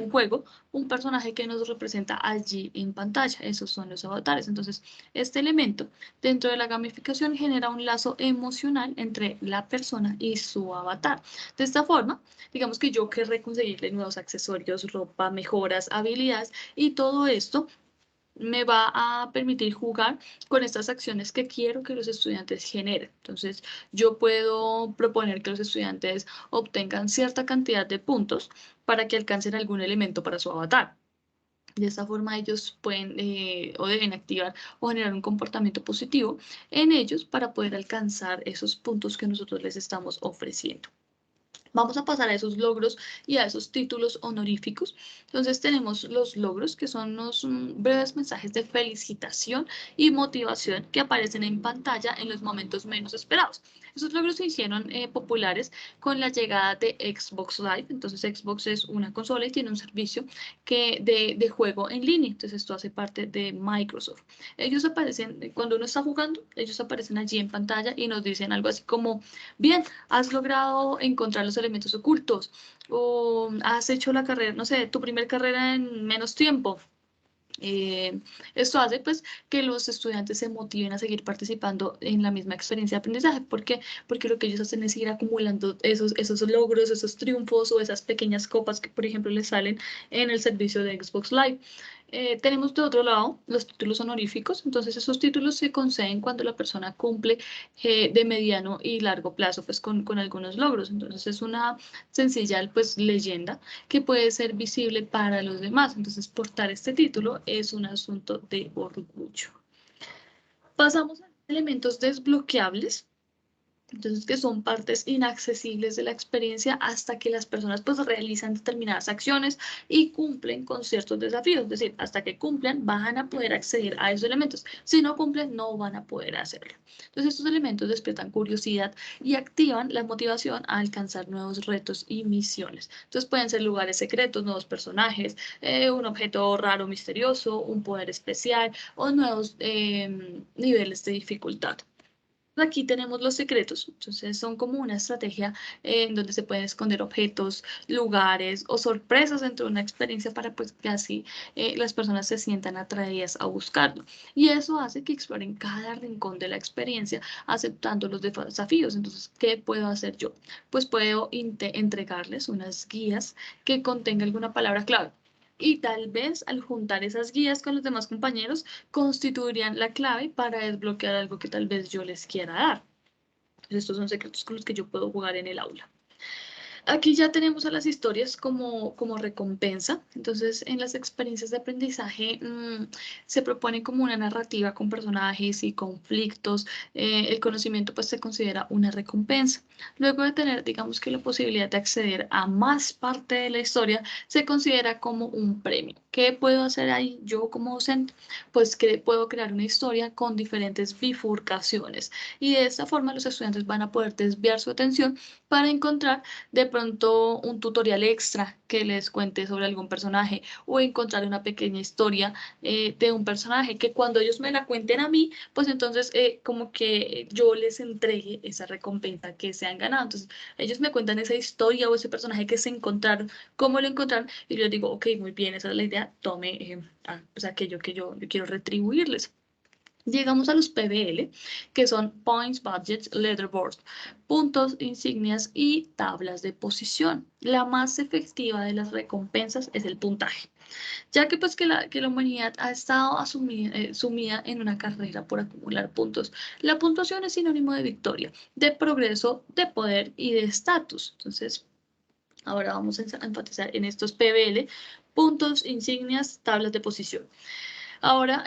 un juego, un personaje que nos representa allí en pantalla. Esos son los avatares. Entonces, este elemento dentro de la gamificación genera un lazo emocional entre la persona y su avatar. De esta forma, digamos que yo querré conseguirle nuevos accesorios, ropa, mejoras, habilidades y todo esto me va a permitir jugar con estas acciones que quiero que los estudiantes generen. Entonces, yo puedo proponer que los estudiantes obtengan cierta cantidad de puntos para que alcancen algún elemento para su avatar. De esta forma ellos pueden o deben activar o generar un comportamiento positivo en ellos para poder alcanzar esos puntos que nosotros les estamos ofreciendo. Vamos a pasar a esos logros y a esos títulos honoríficos. Entonces tenemos los logros, que son unos breves mensajes de felicitación y motivación que aparecen en pantalla en los momentos menos esperados. Esos logros se hicieron populares con la llegada de Xbox Live. Entonces Xbox es una consola y tiene un servicio de juego en línea. Entonces esto hace parte de Microsoft. Ellos aparecen, cuando uno está jugando, ellos aparecen allí en pantalla y nos dicen algo así como, bien, has logrado encontrar los elementos ocultos o has hecho la carrera, no sé, tu primer carrera en menos tiempo. Esto hace pues que los estudiantes se motiven a seguir participando en la misma experiencia de aprendizaje. ¿Por qué? Porque lo que ellos hacen es seguir acumulando esos logros, esos triunfos o esas pequeñas copas que, por ejemplo, les salen en el servicio de Xbox Live. Tenemos de otro lado los títulos honoríficos. Entonces esos títulos se conceden cuando la persona cumple de mediano y largo plazo pues con algunos logros. Entonces es una sencilla pues leyenda que puede ser visible para los demás. Entonces portar este título es un asunto de orgullo. Pasamos a elementos desbloqueables. Entonces, que son partes inaccesibles de la experiencia hasta que las personas pues realizan determinadas acciones y cumplen con ciertos desafíos. Es decir, hasta que cumplan van a poder acceder a esos elementos. Si no cumplen, no van a poder hacerlo. Entonces, estos elementos despiertan curiosidad y activan la motivación a alcanzar nuevos retos y misiones. Entonces, pueden ser lugares secretos, nuevos personajes, un objeto raro, misterioso, un poder especial o nuevos niveles de dificultad. Aquí tenemos los secretos, entonces son como una estrategia en donde se pueden esconder objetos, lugares o sorpresas dentro de una experiencia para pues que así las personas se sientan atraídas a buscarlo. Y eso hace que exploren cada rincón de la experiencia aceptando los desafíos. Entonces, ¿qué puedo hacer yo? Pues puedo entregarles unas guías que contengan alguna palabra clave. Y tal vez al juntar esas guías con los demás compañeros, constituirían la clave para desbloquear algo que tal vez yo les quiera dar. Estos son secretos con los que yo puedo jugar en el aula. Aquí ya tenemos a las historias como recompensa. Entonces, en las experiencias de aprendizaje se propone como una narrativa con personajes y conflictos. El conocimiento pues se considera una recompensa. Luego de tener, digamos que la posibilidad de acceder a más parte de la historia, se considera como un premio. ¿Qué puedo hacer ahí yo como docente? Pues que puedo crear una historia con diferentes bifurcaciones y de esta forma los estudiantes van a poder desviar su atención para encontrar de pronto un tutorial extra que les cuente sobre algún personaje o encontrar una pequeña historia de un personaje que cuando ellos me la cuenten a mí, pues entonces como que yo les entregue esa recompensa que se han ganado. Entonces ellos me cuentan esa historia o ese personaje que se encontraron, cómo lo encontraron y yo digo, ok, muy bien, esa es la idea, tome pues aquello que yo quiero retribuirles. Llegamos a los PBL, que son Points, Budgets, Leaderboards, puntos, insignias y tablas de posición. La más efectiva de las recompensas es el puntaje, ya que pues que la humanidad ha estado sumida en una carrera por acumular puntos. La puntuación es sinónimo de victoria, de progreso, de poder y de estatus. Entonces, ahora vamos a enfatizar en estos PBL, puntos, insignias, tablas de posición. Ahora,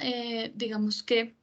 digamos que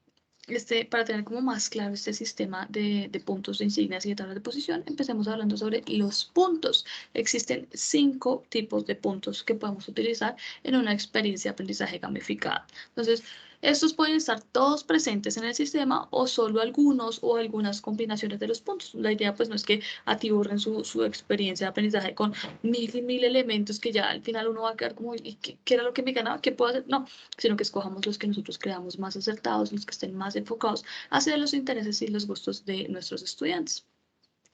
para tener como más claro este sistema de puntos, de insignias y de tablas de posición, empecemos hablando sobre los puntos. Existen 5 tipos de puntos que podemos utilizar en una experiencia de aprendizaje gamificada. Entonces, estos pueden estar todos presentes en el sistema o solo algunos o algunas combinaciones de los puntos. La idea pues no es que atiborren su experiencia de aprendizaje con mil y mil elementos que ya al final uno va a quedar como, ¿y qué era lo que me ganaba? ¿Qué puedo hacer? No, sino que escojamos los que nosotros creamos más acertados, los que estén más enfocados hacia los intereses y los gustos de nuestros estudiantes.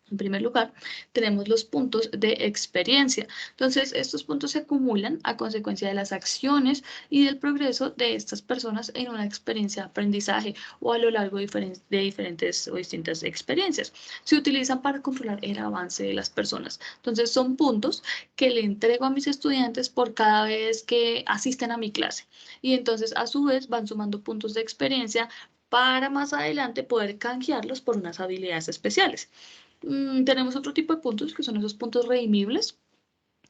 En primer lugar, tenemos los puntos de experiencia. Entonces, estos puntos se acumulan a consecuencia de las acciones y del progreso de estas personas en una experiencia de aprendizaje o a lo largo de diferentes o distintas experiencias. Se utilizan para controlar el avance de las personas. Entonces, son puntos que le entrego a mis estudiantes por cada vez que asisten a mi clase. Y entonces, a su vez, van sumando puntos de experiencia para más adelante poder canjearlos por unas habilidades especiales. Tenemos otro tipo de puntos que son esos puntos redimibles.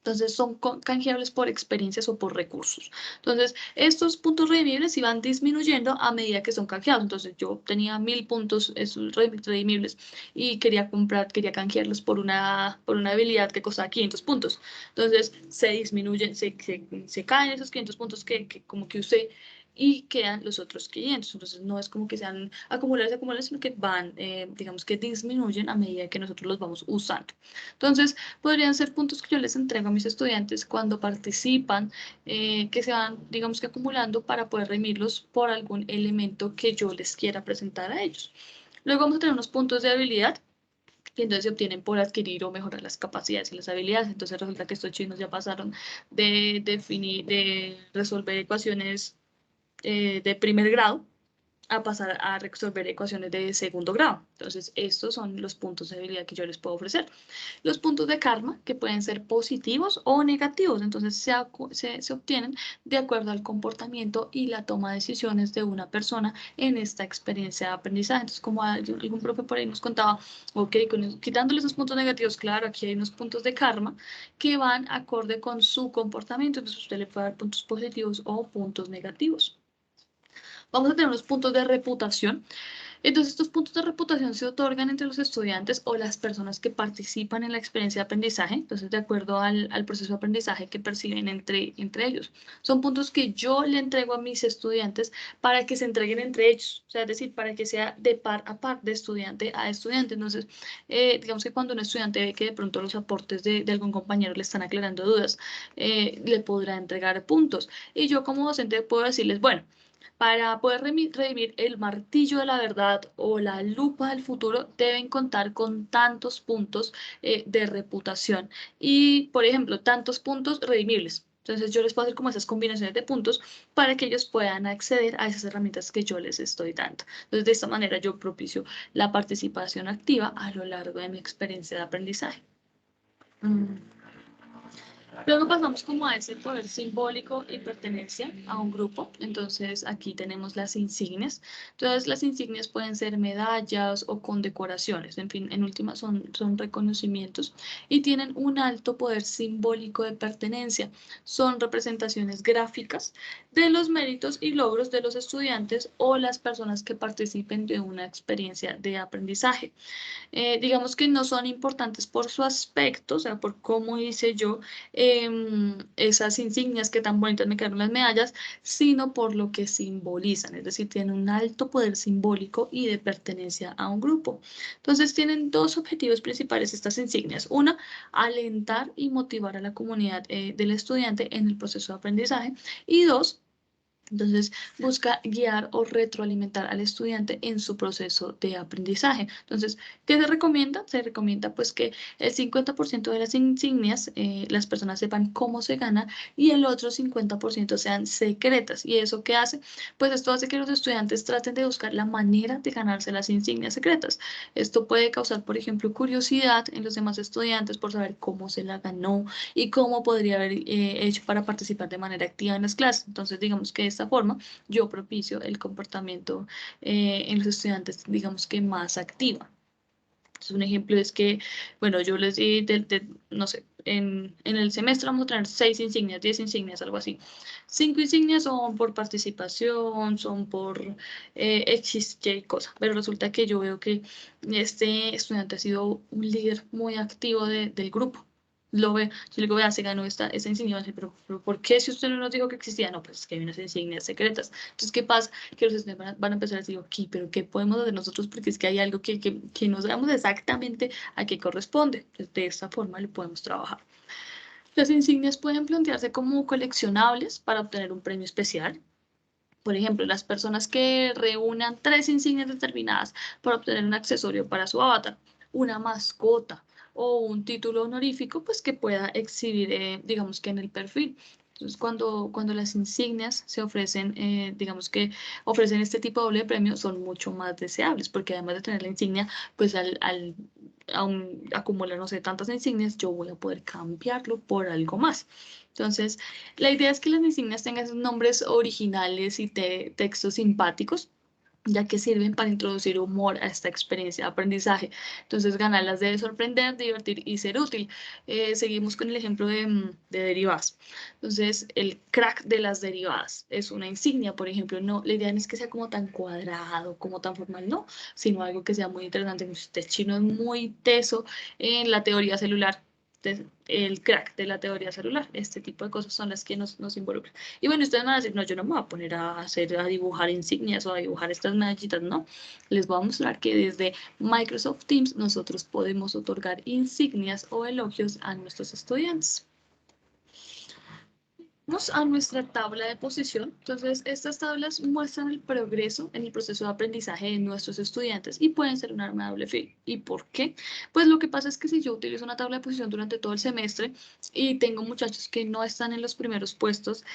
Entonces son canjeables por experiencias o por recursos. Entonces estos puntos redimibles iban disminuyendo a medida que son canjeados. Entonces yo tenía 1000 puntos esos redimibles y quería canjearlos por una habilidad que costaba 500 puntos. Entonces se disminuyen, se caen esos 500 puntos que como que usé y quedan los otros 500. Entonces no es como que sean acumulables, sino que van, digamos que disminuyen a medida que nosotros los vamos usando. Entonces, podrían ser puntos que yo les entrego a mis estudiantes cuando participan, que se van, digamos que acumulando para poder redimirlos por algún elemento que yo les quiera presentar a ellos. Luego vamos a tener unos puntos de habilidad que entonces se obtienen por adquirir o mejorar las capacidades y las habilidades. Entonces resulta que estos chinos ya pasaron de resolver ecuaciones de primer grado a pasar a resolver ecuaciones de segundo grado. Entonces, estos son los puntos de habilidad que yo les puedo ofrecer. Los puntos de karma, que pueden ser positivos o negativos, entonces se obtienen de acuerdo al comportamiento y la toma de decisiones de una persona en esta experiencia de aprendizaje. Entonces, como algún profe por ahí nos contaba, ok, quitándole esos puntos negativos, claro, aquí hay unos puntos de karma que van acorde con su comportamiento, entonces usted le puede dar puntos positivos o puntos negativos. Vamos a tener unos puntos de reputación. Entonces, estos puntos de reputación se otorgan entre los estudiantes o las personas que participan en la experiencia de aprendizaje, entonces, de acuerdo al proceso de aprendizaje que perciben entre ellos. Son puntos que yo le entrego a mis estudiantes para que se entreguen entre ellos, o sea, es decir, para que sea de par a par, de estudiante a estudiante. Entonces, digamos que cuando un estudiante ve que de pronto los aportes de algún compañero le están aclarando dudas, le podrá entregar puntos. Y yo como docente puedo decirles, bueno, para poder redimir el martillo de la verdad o la lupa del futuro, deben contar con tantos puntos de reputación y, por ejemplo, tantos puntos redimibles. Entonces yo les puedo hacer como esas combinaciones de puntos para que ellos puedan acceder a esas herramientas que yo les estoy dando. Entonces de esta manera yo propicio la participación activa a lo largo de mi experiencia de aprendizaje. Luego pasamos como a ese poder simbólico y pertenencia a un grupo. Entonces aquí tenemos las insignias. Entonces las insignias pueden ser medallas o condecoraciones. En fin, en última son reconocimientos y tienen un alto poder simbólico de pertenencia. Son representaciones gráficas de los méritos y logros de los estudiantes o las personas que participen de una experiencia de aprendizaje. Digamos que no son importantes por su aspecto, o sea, por cómo hice yo esas insignias que tan bonitas me quedaron las medallas, sino por lo que simbolizan, es decir, tienen un alto poder simbólico y de pertenencia a un grupo. Entonces, tienen dos objetivos principales estas insignias. Una, alentar y motivar a la comunidad del estudiante en el proceso de aprendizaje. Y dos, entonces, busca guiar o retroalimentar al estudiante en su proceso de aprendizaje. Entonces, ¿qué se recomienda? Se recomienda pues que el 50% de las insignias las personas sepan cómo se gana y el otro 50% sean secretas. ¿Y eso qué hace? Pues esto hace que los estudiantes traten de buscar la manera de ganarse las insignias secretas. Esto puede causar, por ejemplo, curiosidad en los demás estudiantes por saber cómo se la ganó y cómo podría haber hecho para participar de manera activa en las clases. Entonces, digamos que de esta forma yo propicio el comportamiento en los estudiantes, digamos que más activa. Entonces, un ejemplo es que, bueno, yo les di, no sé, en el semestre vamos a tener 6 insignias, 10 insignias, algo así. 5 insignias son por participación, son por X, Y cosa, pero resulta que yo veo que este estudiante ha sido un líder muy activo del grupo. Lo ve, yo le digo, vea, se ganó esta insignia, pero ¿por qué si usted no nos dijo que existía? No, pues es que hay unas insignias secretas. Entonces, ¿qué pasa? Que los estudiantes van a empezar a decir, ok, pero ¿qué podemos hacer nosotros? Porque es que hay algo que no sabemos exactamente a qué corresponde. Entonces, de esta forma lo podemos trabajar. Las insignias pueden plantearse como coleccionables para obtener un premio especial. Por ejemplo, las personas que reúnan 3 insignias determinadas para obtener un accesorio para su avatar, una mascota o un título honorífico, pues que pueda exhibir, digamos que en el perfil. Entonces, cuando las insignias se ofrecen, digamos que ofrecen este tipo de doble premio, son mucho más deseables, porque además de tener la insignia, pues al acumular, no sé, tantas insignias, yo voy a poder cambiarlo por algo más. Entonces, la idea es que las insignias tengan esos nombres originales y textos simpáticos ya que sirven para introducir humor a esta experiencia de aprendizaje. Entonces, ganarlas debe sorprender, divertir y ser útil. Seguimos con el ejemplo de derivadas. Entonces, el crack de las derivadas es una insignia, por ejemplo. No, la idea no es que sea como tan cuadrado, como tan formal, no, sino algo que sea muy interesante. Si usted chino es muy teso en la teoría celular, el crack de la teoría celular. Este tipo de cosas son las que nos involucran. Y bueno, ustedes van a decir, no, yo no me voy a poner a dibujar insignias o a dibujar estas medallitas, no. Les voy a mostrar que desde Microsoft Teams nosotros podemos otorgar insignias o elogios a nuestros estudiantes. Vamos a nuestra tabla de posición. Entonces, estas tablas muestran el progreso en el proceso de aprendizaje de nuestros estudiantes y pueden ser un arma de doble filo. ¿Y por qué? Pues lo que pasa es que si yo utilizo una tabla de posición durante todo el semestre y tengo muchachos que no están en los primeros puestos,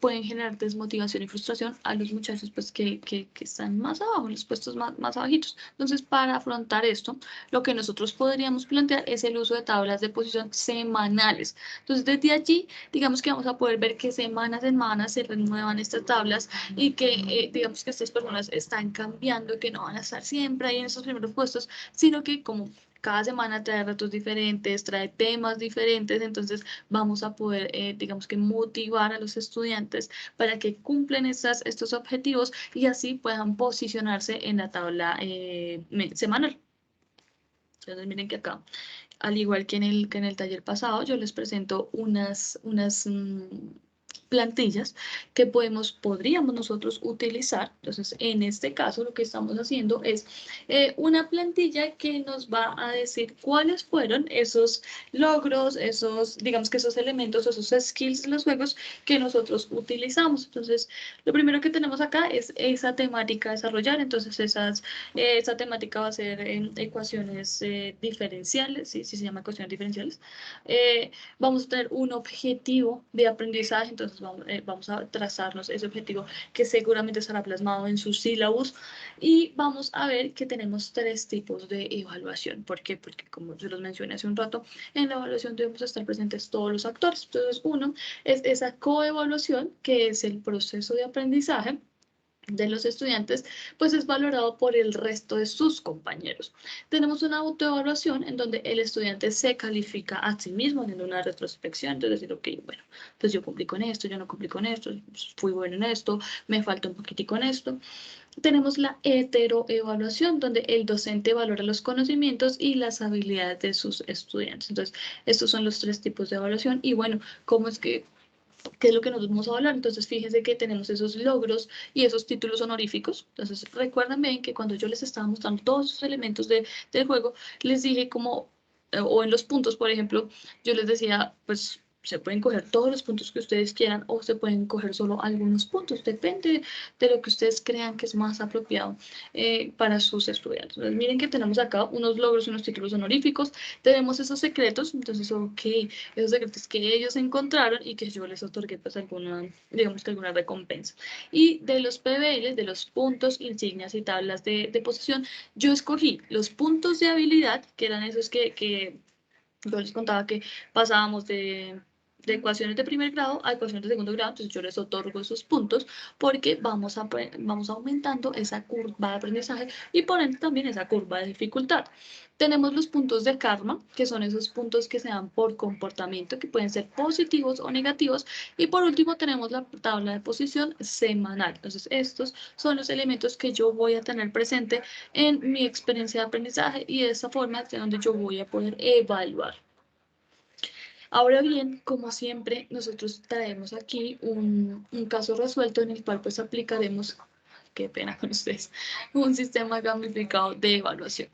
pueden generar desmotivación y frustración a los muchachos pues, que están más abajo, en los puestos más bajitos. Entonces, para afrontar esto, lo que nosotros podríamos plantear es el uso de tablas de posición semanales. Entonces, desde allí digamos que vamos a poder ver que semana a semana se renuevan estas tablas y que digamos que estas personas están cambiando, que no van a estar siempre ahí en esos primeros puestos, sino que como cada semana trae retos diferentes, trae temas diferentes, entonces vamos a poder, digamos que motivar a los estudiantes para que cumplan estos objetivos y así puedan posicionarse en la tabla semanal. Entonces miren que acá al igual que en el taller pasado, yo les presento unas plantillas que podríamos nosotros utilizar. Entonces, en este caso, lo que estamos haciendo es una plantilla que nos va a decir cuáles fueron esos logros, digamos que esos elementos, esos skills de los juegos que nosotros utilizamos. Entonces, lo primero que tenemos acá es esa temática a desarrollar. Entonces, esa temática va a ser en ecuaciones diferenciales, ¿sí? Sí se llama ecuaciones diferenciales. Vamos a tener un objetivo de aprendizaje, entonces vamos a trazarnos ese objetivo que seguramente estará plasmado en sus sílabos y vamos a ver que tenemos tres tipos de evaluación. ¿Por qué? Porque como se los mencioné hace un rato, en la evaluación debemos estar presentes todos los actores. Entonces, uno es esa coevaluación, que es el proceso de aprendizaje de los estudiantes, pues es valorado por el resto de sus compañeros. Tenemos una autoevaluación en donde el estudiante se califica a sí mismo haciendo una retrospección, entonces decir, ok, bueno, pues yo cumplí con esto, yo no cumplí con esto, fui bueno en esto, me falta un poquitico en esto. Tenemos la heteroevaluación, donde el docente valora los conocimientos y las habilidades de sus estudiantes. Entonces, estos son los tres tipos de evaluación y bueno, ¿cómo es que qué es lo que nosotros vamos a hablar? Entonces, fíjense que tenemos esos logros y esos títulos honoríficos. Entonces, recuerden bien que cuando yo les estaba mostrando todos esos elementos del juego, les dije como, o en los puntos, por ejemplo, yo les decía, pues, se pueden coger todos los puntos que ustedes quieran o se pueden coger solo algunos puntos. Depende de lo que ustedes crean que es más apropiado para sus estudiantes. Entonces, miren que tenemos acá unos logros y unos títulos honoríficos. Tenemos esos secretos. Entonces, ok, esos secretos que ellos encontraron y que yo les otorgué pues alguna, digamos que alguna recompensa. Y de los PBL, de los puntos, insignias y tablas de posición, yo escogí los puntos de habilidad, que eran esos que yo les contaba que pasábamos de ecuaciones de primer grado a ecuaciones de segundo grado, entonces yo les otorgo esos puntos porque vamos aumentando esa curva de aprendizaje y por ende también esa curva de dificultad. Tenemos los puntos de karma, que son esos puntos que se dan por comportamiento, que pueden ser positivos o negativos. Y por último tenemos la tabla de posición semanal. Entonces estos son los elementos que yo voy a tener presente en mi experiencia de aprendizaje y de esta forma es de donde yo voy a poder evaluar. Ahora bien, como siempre, nosotros traemos aquí un caso resuelto en el cual pues aplicaremos, qué pena con ustedes, un sistema gamificado de evaluación.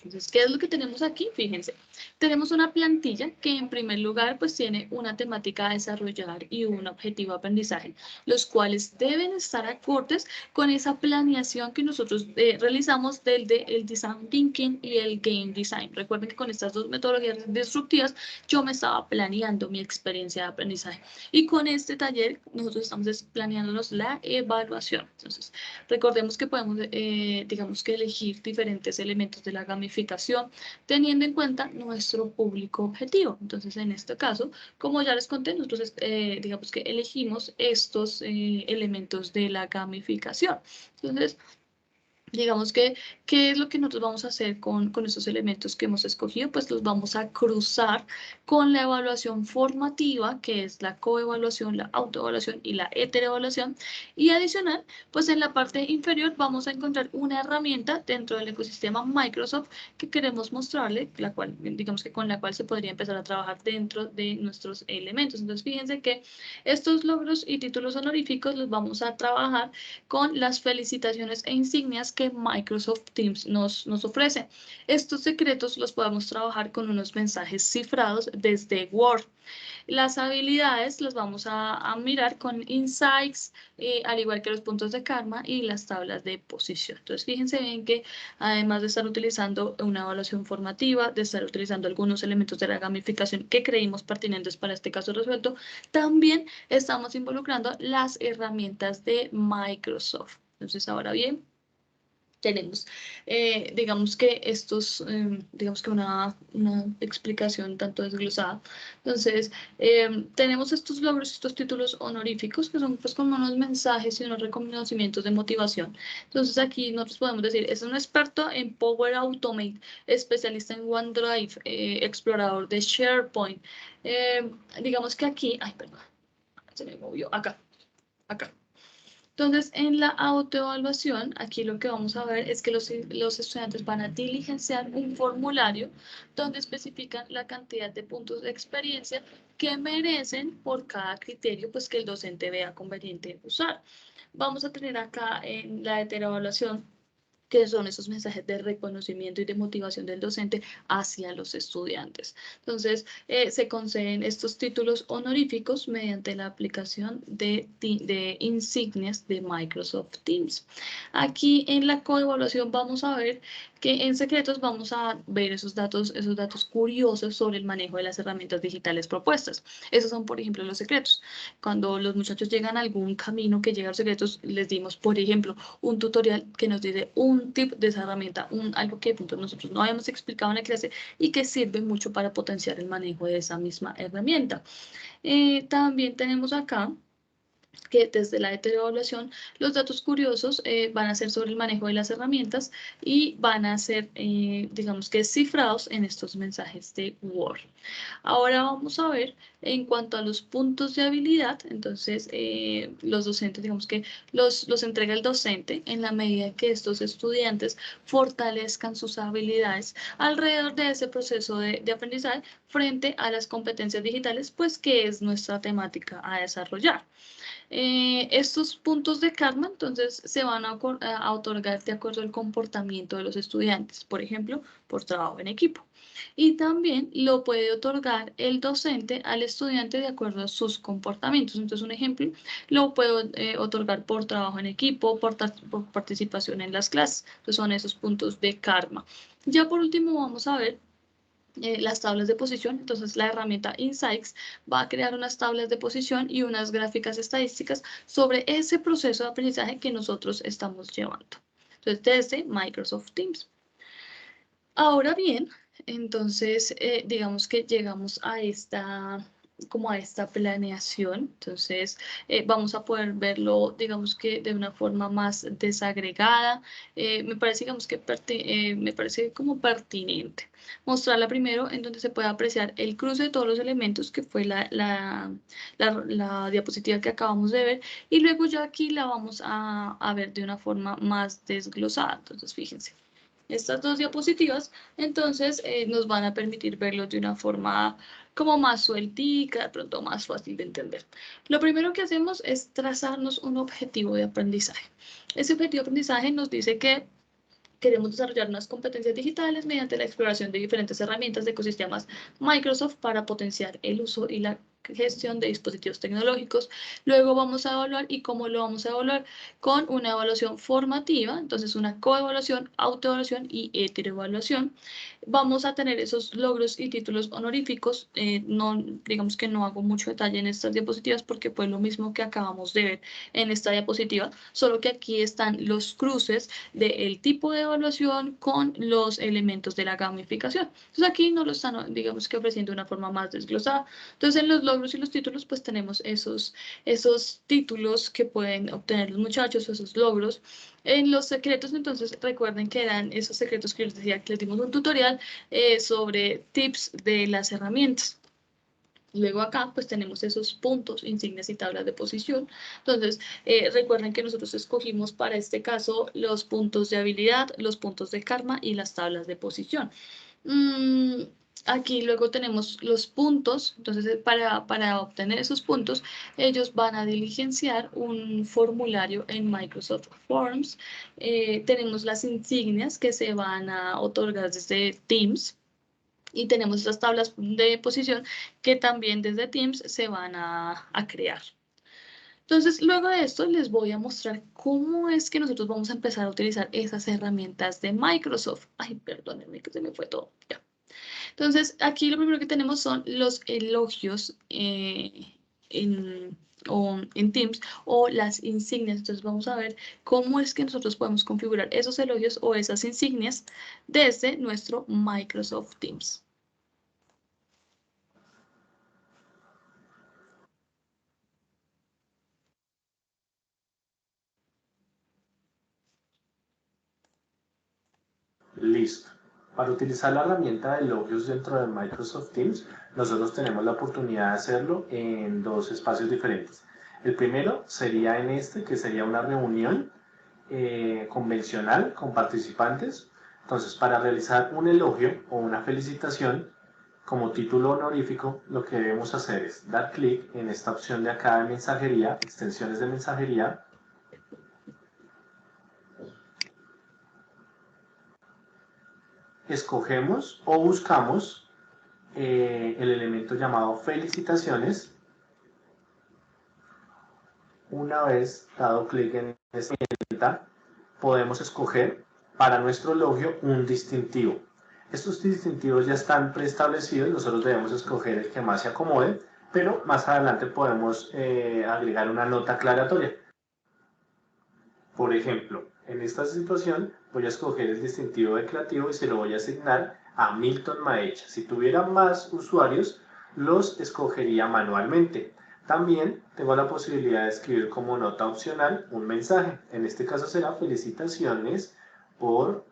Entonces, ¿qué es lo que tenemos aquí? Fíjense, tenemos una plantilla que en primer lugar pues tiene una temática a desarrollar y un objetivo de aprendizaje, los cuales deben estar acordes con esa planeación que nosotros realizamos el Design Thinking y el Game Design. Recuerden que con estas dos metodologías disruptivas yo me estaba planeando mi experiencia de aprendizaje y con este taller nosotros estamos planeándonos la evaluación. Entonces, recordemos que podemos, digamos que elegir diferentes elementos de la gamificación teniendo en cuenta nuestro público objetivo. Entonces, en este caso, como ya les conté, nosotros digamos que elegimos estos elementos de la gamificación. Entonces, Digamos que, ¿qué es lo que nosotros vamos a hacer con estos elementos que hemos escogido? Pues los vamos a cruzar con la evaluación formativa, que es la coevaluación, la autoevaluación y la heteroevaluación. Y adicional, pues en la parte inferior vamos a encontrar una herramienta dentro del ecosistema Microsoft que queremos mostrarle, la cual, digamos que con la cual se podría empezar a trabajar dentro de nuestros elementos. Entonces, fíjense que estos logros y títulos honoríficos los vamos a trabajar con las felicitaciones e insignias que Microsoft Teams nos ofrece. Estos secretos los podemos trabajar con unos mensajes cifrados desde Word. Las habilidades las vamos a mirar con insights, al igual que los puntos de karma y las tablas de posición. Entonces, fíjense bien que además de estar utilizando una evaluación formativa, de estar utilizando algunos elementos de la gamificación que creímos pertinentes para este caso resuelto, también estamos involucrando las herramientas de Microsoft. Entonces, ahora bien, tenemos, digamos que estos, digamos que una explicación tanto desglosada. Entonces, tenemos estos logros, estos títulos honoríficos, que son pues como unos mensajes y unos reconocimientos de motivación. Entonces, aquí nosotros podemos decir, es un experto en Power Automate, especialista en OneDrive, explorador de SharePoint. Digamos que aquí, ay, perdón, se me movió, acá. Entonces, en la autoevaluación, aquí lo que vamos a ver es que los estudiantes van a diligenciar un formulario donde especifican la cantidad de puntos de experiencia que merecen por cada criterio pues, que el docente vea conveniente usar. Vamos a tener acá en la heteroevaluación que son esos mensajes de reconocimiento y de motivación del docente hacia los estudiantes. Entonces, se conceden estos títulos honoríficos mediante la aplicación de insignias de Microsoft Teams. Aquí en la coevaluación vamos a ver que en secretos vamos a ver esos datos curiosos sobre el manejo de las herramientas digitales propuestas. Esos son, por ejemplo, los secretos. Cuando los muchachos llegan a algún camino que llega a los secretos, les dimos, por ejemplo, un tutorial que nos dice un tip de esa herramienta, algo que de pronto nosotros no habíamos explicado en la clase y que sirve mucho para potenciar el manejo de esa misma herramienta. También tenemos acá que desde la heteroevaluación los datos curiosos van a ser sobre el manejo de las herramientas y van a ser, digamos que, cifrados en estos mensajes de Word. Ahora vamos a ver en cuanto a los puntos de habilidad, entonces los docentes, digamos que los entrega el docente en la medida que estos estudiantes fortalezcan sus habilidades alrededor de ese proceso de aprendizaje frente a las competencias digitales, pues que es nuestra temática a desarrollar. Estos puntos de karma, entonces, se van a otorgar de acuerdo al comportamiento de los estudiantes, por ejemplo, por trabajo en equipo. Y también lo puede otorgar el docente al estudiante de acuerdo a sus comportamientos. Entonces, un ejemplo, lo puedo otorgar por trabajo en equipo, por participación en las clases. Entonces, son esos puntos de karma. Ya por último, vamos a ver las tablas de posición. Entonces, la herramienta Insights va a crear unas tablas de posición y unas gráficas estadísticas sobre ese proceso de aprendizaje que nosotros estamos llevando. Entonces, desde Microsoft Teams. Ahora bien, entonces, digamos que llegamos a como a esta planeación. Entonces, vamos a poder verlo, digamos que de una forma más desagregada. Me parece, digamos que me parece como pertinente mostrarla primero en donde se puede apreciar el cruce de todos los elementos, que fue la diapositiva que acabamos de ver, y luego ya aquí la vamos a ver de una forma más desglosada. Entonces, fíjense. Estas dos diapositivas, entonces, nos van a permitir verlo de una forma como más sueltica, de pronto más fácil de entender. Lo primero que hacemos es trazarnos un objetivo de aprendizaje. Ese objetivo de aprendizaje nos dice que queremos desarrollar unas competencias digitales mediante la exploración de diferentes herramientas de ecosistemas Microsoft para potenciar el uso y la gestión de dispositivos tecnológicos. Luego vamos a evaluar, y cómo lo vamos a evaluar, con una evaluación formativa, entonces una coevaluación, autoevaluación y heteroevaluación. Vamos a tener esos logros y títulos honoríficos. No, digamos que no hago mucho detalle en estas diapositivas porque fue lo mismo que acabamos de ver en esta diapositiva, solo que aquí están los cruces del tipo de evaluación con los elementos de la gamificación. Entonces aquí nos lo están, digamos que ofreciendo de una forma más desglosada. Entonces en los logros y los títulos, pues tenemos esos títulos que pueden obtener los muchachos, esos logros. En los secretos, entonces, recuerden que eran esos secretos que les decía que les dimos un tutorial sobre tips de las herramientas. Luego acá pues tenemos esos puntos, insignias y tablas de posición. Entonces recuerden que nosotros escogimos para este caso los puntos de habilidad, los puntos de karma y las tablas de posición. Aquí luego tenemos los puntos, entonces para obtener esos puntos ellos van a diligenciar un formulario en Microsoft Forms. Tenemos las insignias que se van a otorgar desde Teams. Y tenemos estas tablas de posición que también desde Teams se van a crear. Entonces, luego de esto les voy a mostrar cómo es que nosotros vamos a empezar a utilizar esas herramientas de Microsoft. Ay, perdónenme que se me fue todo. Ya. Entonces, aquí lo primero que tenemos son los elogios en, en Teams o las insignias. Entonces, vamos a ver cómo es que nosotros podemos configurar esos elogios o esas insignias desde nuestro Microsoft Teams. Listo. Para utilizar la herramienta de elogios dentro de Microsoft Teams, nosotros tenemos la oportunidad de hacerlo en dos espacios diferentes. El primero sería en este, que sería una reunión convencional con participantes. Entonces, para realizar un elogio o una felicitación como título honorífico, lo que debemos hacer es dar clic en esta opción de acá de mensajería, extensiones de mensajería. Escogemos o buscamos el elemento llamado felicitaciones. Una vez dado clic en esta herramienta, podemos escoger para nuestro elogio un distintivo. Estos distintivos ya están preestablecidos, nosotros debemos escoger el que más se acomode, pero más adelante podemos agregar una nota aclaratoria. Por ejemplo, en esta situación voy a escoger el distintivo de creativo y se lo voy a asignar a Milton Maecha. Si tuviera más usuarios, los escogería manualmente. También tengo la posibilidad de escribir como nota opcional un mensaje. En este caso será felicitaciones por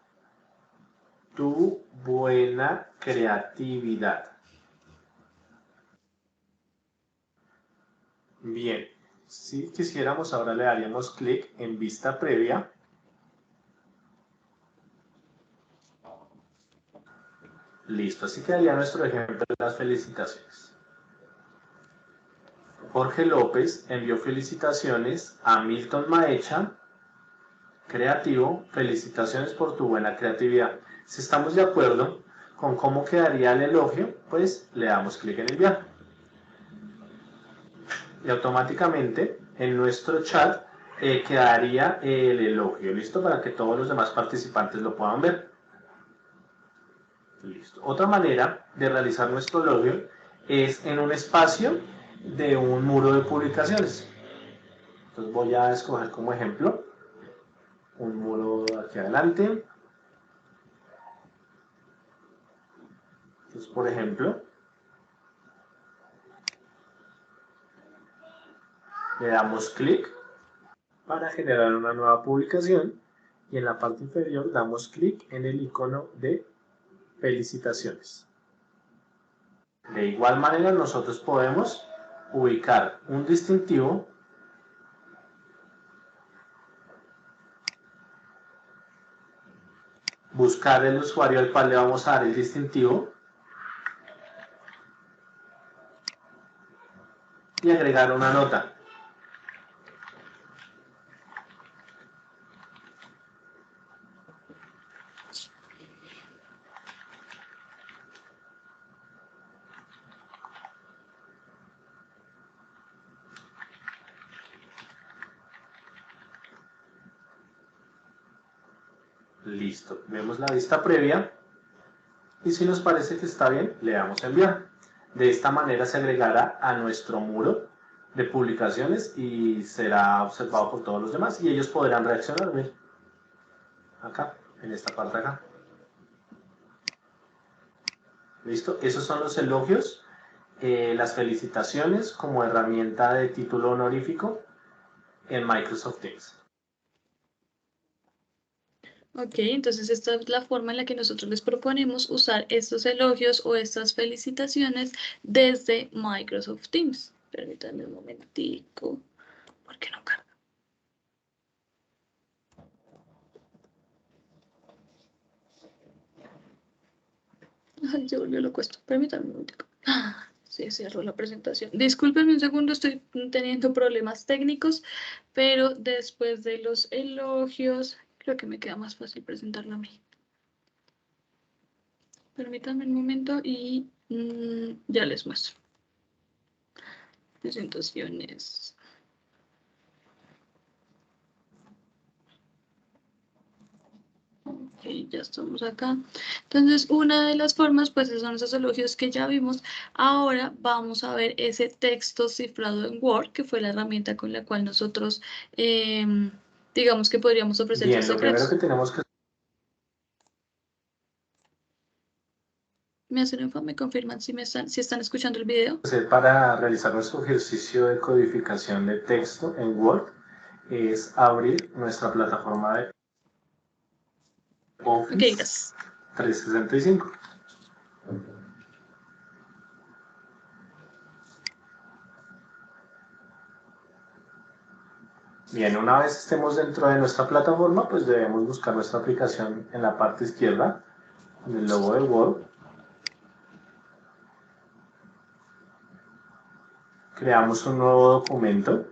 tu buena creatividad. Bien, si quisiéramos ahora le daríamos clic en vista previa. Listo, así quedaría nuestro ejemplo de las felicitaciones. Jorge López envió felicitaciones a Milton Maecha, creativo, felicitaciones por tu buena creatividad. Si estamos de acuerdo con cómo quedaría el elogio, pues le damos clic en enviar. Y automáticamente en nuestro chat quedaría el elogio, ¿listo? Para que todos los demás participantes lo puedan ver. Listo. Otra manera de realizar nuestro elogio es en un espacio de un muro de publicaciones. Entonces voy a escoger como ejemplo un muro aquí adelante. Entonces, por ejemplo, le damos clic para generar una nueva publicación y en la parte inferior damos clic en el icono de felicitaciones. De igual manera nosotros podemos ubicar un distintivo buscar el usuario al cual le vamos a dar el distintivo y agregar una nota. Listo, vemos la vista previa y si nos parece que está bien, le damos a enviar. De esta manera se agregará a nuestro muro de publicaciones y será observado por todos los demás y ellos podrán reaccionar. Miren, acá, en esta parte acá. Listo, esos son los elogios las felicitaciones como herramienta de título honorífico en Microsoft Teams. Ok, entonces esta es la forma en la que nosotros les proponemos usar estos elogios o estas felicitaciones desde Microsoft Teams. Permítanme un momentico, ¿por qué no carga? Ay, se volvió loco esto. Permítanme un momentico. Sí, cerró la presentación. Discúlpenme un segundo, estoy teniendo problemas técnicos, pero después de los elogios, creo que me queda más fácil presentarlo a mí. Permítanme un momento y ya les muestro. Presentaciones. Ok, ya estamos acá. Entonces, una de las formas, pues, son esos elogios que ya vimos. Ahora vamos a ver ese texto cifrado en Word, que fue la herramienta con la cual nosotros, digamos que podríamos ofrecer Bien, lo primero secretos. que tenemos que Me hacen un favor, me confirman si están escuchando el video. hacer para realizar nuestro ejercicio de codificación de texto en Word es abrir nuestra plataforma de Ok, Office gracias. 365. Bien, una vez estemos dentro de nuestra plataforma, pues debemos buscar nuestra aplicación en la parte izquierda, en el logo de Word. Creamos un nuevo documento.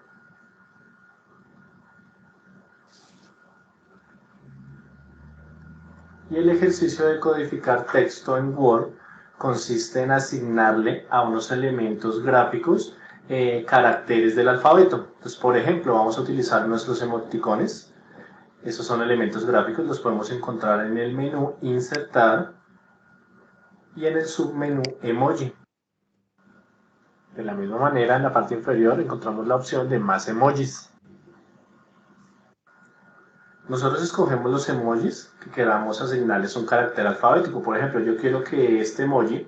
Y el ejercicio de codificar texto en Word consiste en asignarle a unos elementos gráficos caracteres del alfabeto. Entonces, por ejemplo, vamos a utilizar nuestros emoticones. Esos son elementos gráficos, los podemos encontrar en el menú Insertar y en el submenú Emoji. De la misma manera, en la parte inferior encontramos la opción de más emojis. Nosotros escogemos los emojis que queramos asignarles un carácter alfabético. Por ejemplo, yo quiero que este emoji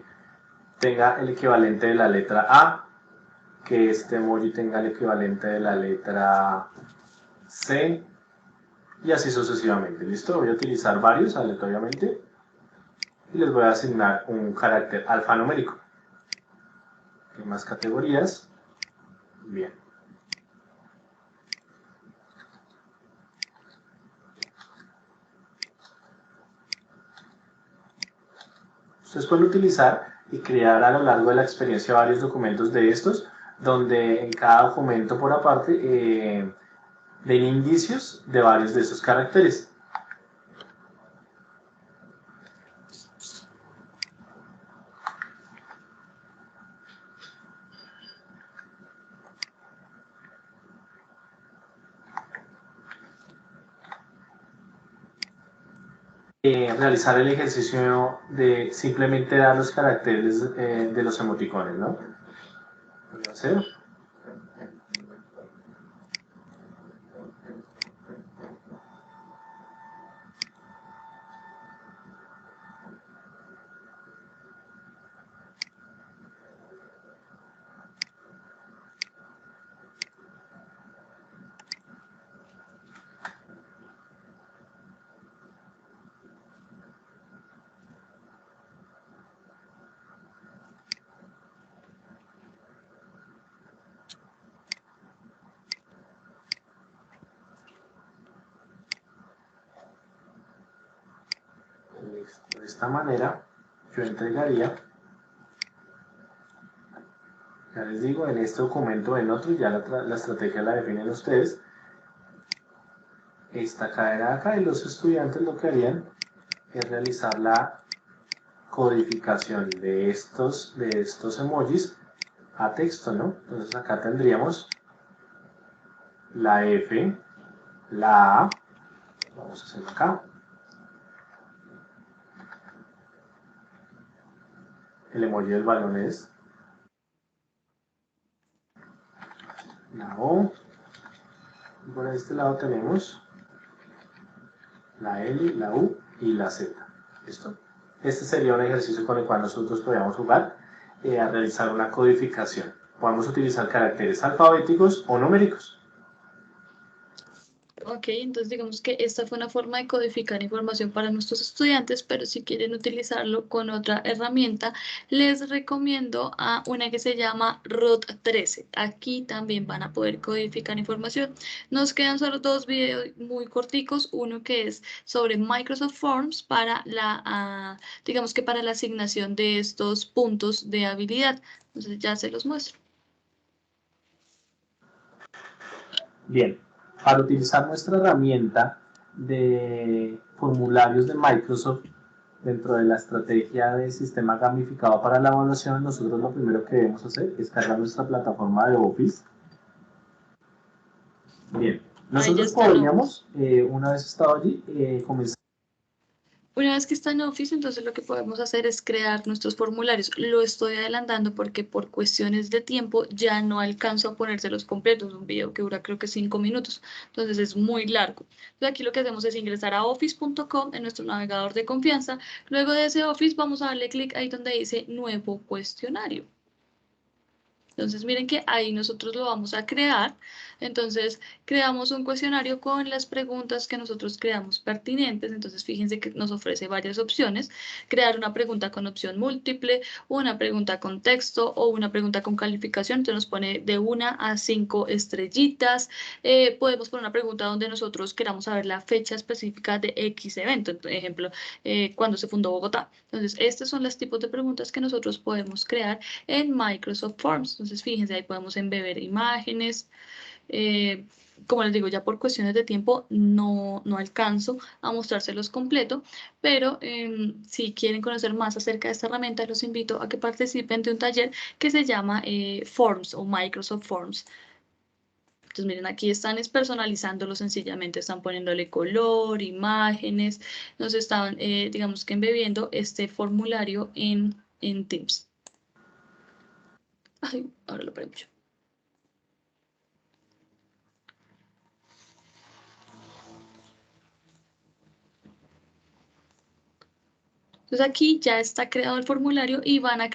tenga el equivalente de la letra A, que este emoji tenga el equivalente de la letra C, y así sucesivamente. ¿Listo? Voy a utilizar varios aleatoriamente y les voy a asignar un carácter alfanumérico. ¿Hay más categorías? Bien. Ustedes pueden utilizar y crear a lo largo de la experiencia varios documentos de estos, donde en cada documento por aparte den indicios de varios de esos caracteres. Realizar el ejercicio de simplemente dar los caracteres de los emoticones, ¿no? Voy a hacer. De esta manera, yo entregaría, ya les digo, en este documento, en otro, ya la estrategia la definen ustedes. Esta cadena acá y los estudiantes lo que harían es realizar la codificación de estos emojis a texto, ¿no? Entonces acá tendríamos la F, la A, vamos a hacerlo acá, el emoji del balón es la O, y por este lado tenemos la L, la U y la Z. ¿Listo? Este sería un ejercicio con el cual nosotros podríamos jugar a realizar una codificación. Podemos utilizar caracteres alfabéticos o numéricos. Ok, entonces digamos que esta fue una forma de codificar información para nuestros estudiantes, pero si quieren utilizarlo con otra herramienta, les recomiendo a una que se llama ROT13. Aquí también van a poder codificar información. Nos quedan solo dos videos muy corticos, uno que es sobre Microsoft Forms para digamos que para la asignación de estos puntos de habilidad. Entonces ya se los muestro. Bien, para utilizar nuestra herramienta de formularios de Microsoft dentro de la estrategia de sistema gamificado para la evaluación, nosotros lo primero que debemos hacer es cargar nuestra plataforma de Office. Bien, Ahí ya nosotros está en Office. podríamos, una vez estado allí, comenzar. Una vez que está en Office, entonces lo que podemos hacer es crear nuestros formularios. Lo estoy adelantando porque por cuestiones de tiempo ya no alcanzo a ponérselos completos. Un video que dura creo que 5 minutos, entonces es muy largo. Entonces aquí lo que hacemos es ingresar a office.com en nuestro navegador de confianza. Luego de ese Office vamos a darle clic ahí donde dice nuevo cuestionario. Entonces miren que ahí nosotros lo vamos a crear. Entonces creamos un cuestionario con las preguntas que nosotros creamos pertinentes. Entonces fíjense que nos ofrece varias opciones. Crear una pregunta con opción múltiple, una pregunta con texto o una pregunta con calificación. Entonces nos pone de 1 a 5 estrellitas. Podemos poner una pregunta donde nosotros queramos saber la fecha específica de X evento. Por ejemplo, cuando se fundó Bogotá. Entonces estos son los tipos de preguntas que nosotros podemos crear en Microsoft Forms. Entonces, fíjense, ahí podemos embeber imágenes. Como les digo, ya por cuestiones de tiempo no alcanzo a mostrárselos completo, pero si quieren conocer más acerca de esta herramienta, los invito a que participen de un taller que se llama Forms o Microsoft Forms. Entonces, miren, aquí están personalizándolo sencillamente, están poniéndole color, imágenes, nos están, digamos que embebiendo este formulario en Teams. Ay, ahora lo prendo yo. Entonces aquí ya está creado el formulario y van a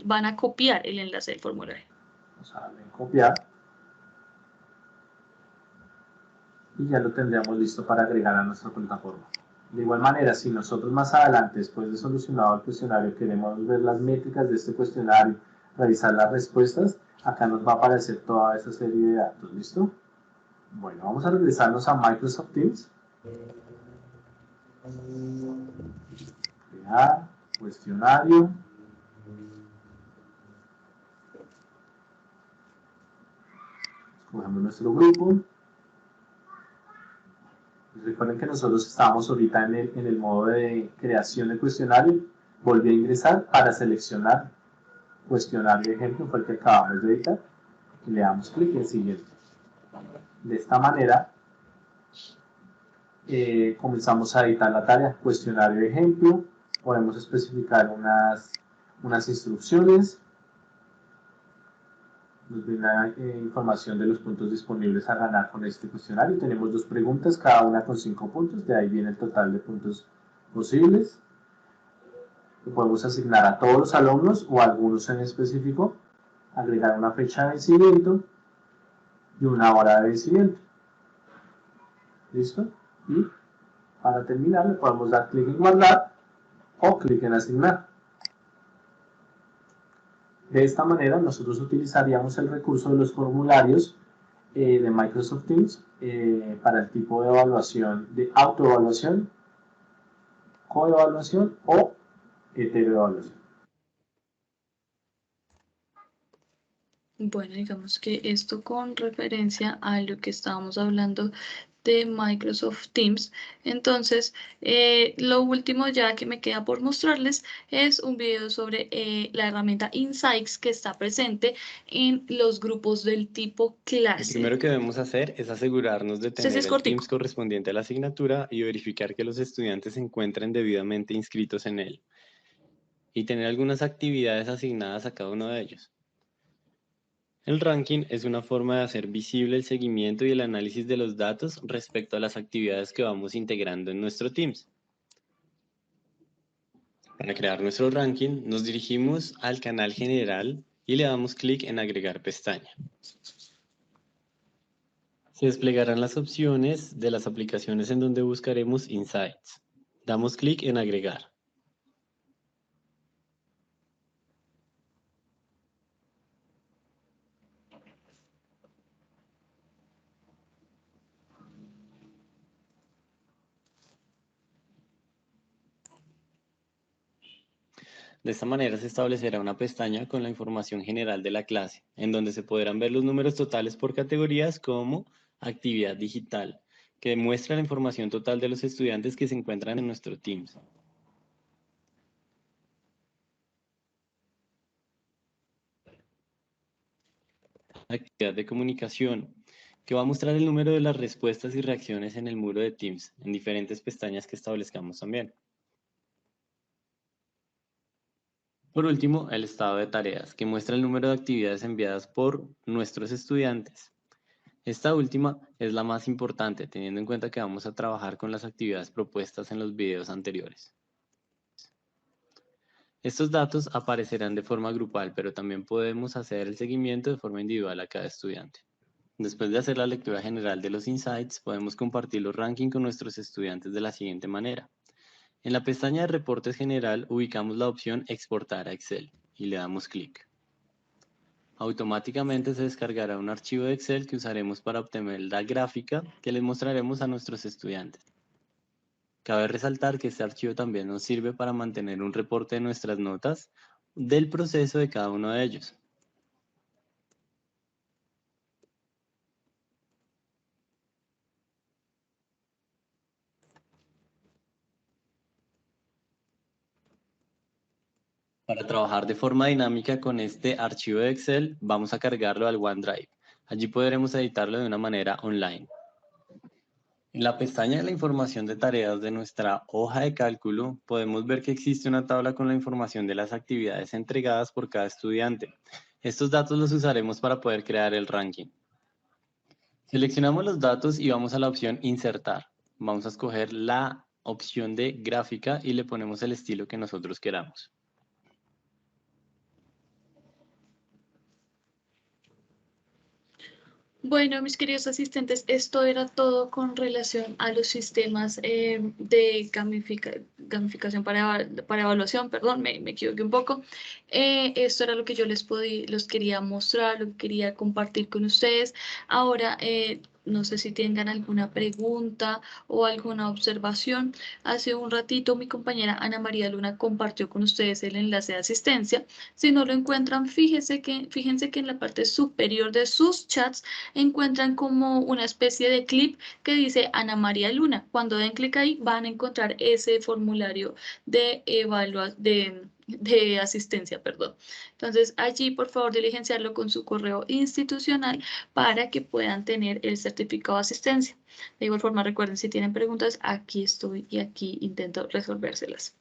van a copiar el enlace del formulario. Vamos a darle en copiar y ya lo tendríamos listo para agregar a nuestra plataforma. De igual manera, si nosotros más adelante, después de solucionado el cuestionario, queremos ver las métricas de este cuestionario, revisar las respuestas, acá nos va a aparecer toda esta serie de datos, ¿listo? Bueno, vamos a regresarnos a Microsoft Teams. Crear, cuestionario. Escogemos nuestro grupo. Recuerden que nosotros estábamos ahorita en el modo de creación de cuestionario. Volví a ingresar para seleccionar cuestionario ejemplo, fue el que acabamos de editar. Y le damos clic en siguiente. De esta manera comenzamos a editar la tarea. Cuestionario ejemplo. Podemos especificar unas instrucciones. Nos brinda información de los puntos disponibles a ganar con este cuestionario. Tenemos 2 preguntas, cada una con 5 puntos, de ahí viene el total de puntos posibles. Lo podemos asignar a todos los alumnos o a algunos en específico, agregar una fecha de vencimiento y una hora de vencimiento. ¿Listo? Y para terminar le podemos dar clic en guardar o clic en asignar. De esta manera nosotros utilizaríamos el recurso de los formularios de Microsoft Teams para el tipo de evaluación de autoevaluación, coevaluación o heteroevaluación. Bueno, digamos que esto con referencia a lo que estábamos hablando de Microsoft Teams. Entonces, lo último ya que me queda por mostrarles es un video sobre la herramienta Insights que está presente en los grupos del tipo Lo clase. primero que debemos hacer es asegurarnos de Este tener es el cortico. Teams correspondiente a la asignatura y verificar que los estudiantes se encuentren debidamente inscritos en él y tener algunas actividades asignadas a cada uno de ellos. El ranking es una forma de hacer visible el seguimiento y el análisis de los datos respecto a las actividades que vamos integrando en nuestro Teams. Para crear nuestro ranking, nos dirigimos al canal general y le damos clic en agregar pestaña. Se desplegarán las opciones de las aplicaciones en donde buscaremos Insights. Damos clic en agregar. De esta manera se establecerá una pestaña con la información general de la clase, en donde se podrán ver los números totales por categorías como actividad digital, que muestra la información total de los estudiantes que se encuentran en nuestro Teams. Actividad de comunicación, que va a mostrar el número de las respuestas y reacciones en el muro de Teams, en diferentes pestañas que establezcamos también. Por último, el estado de tareas, que muestra el número de actividades enviadas por nuestros estudiantes. Esta última es la más importante, teniendo en cuenta que vamos a trabajar con las actividades propuestas en los videos anteriores. Estos datos aparecerán de forma grupal, pero también podemos hacer el seguimiento de forma individual a cada estudiante. Después de hacer la lectura general de los insights, podemos compartir los rankings con nuestros estudiantes de la siguiente manera. En la pestaña de reportes general ubicamos la opción exportar a Excel y le damos clic. Automáticamente se descargará un archivo de Excel que usaremos para obtener la gráfica que les mostraremos a nuestros estudiantes. Cabe resaltar que este archivo también nos sirve para mantener un reporte de nuestras notas del proceso de cada uno de ellos. Para trabajar de forma dinámica con este archivo de Excel, vamos a cargarlo al OneDrive. Allí podremos editarlo de una manera online. En la pestaña de la información de tareas de nuestra hoja de cálculo, podemos ver que existe una tabla con la información de las actividades entregadas por cada estudiante. Estos datos los usaremos para poder crear el ranking. Seleccionamos los datos y vamos a la opción Insertar. Vamos a escoger la opción de gráfica y le ponemos el estilo que nosotros queramos. Bueno, mis queridos asistentes, esto era todo con relación a los sistemas de gamificación para evaluación, perdón, me equivoqué un poco. Esto era lo que yo los quería mostrar, lo que quería compartir con ustedes. Ahora, no sé si tengan alguna pregunta o alguna observación. Hace un ratito mi compañera Ana María Luna compartió con ustedes el enlace de asistencia. Si no lo encuentran, fíjense que en la parte superior de sus chats encuentran como una especie de clip que dice Ana María Luna. Cuando den clic ahí van a encontrar ese formulario de asistencia, perdón. Entonces allí por favor diligenciarlo con su correo institucional para que puedan tener el certificado de asistencia. De igual forma recuerden, si tienen preguntas, aquí estoy y aquí intento resolvérselas.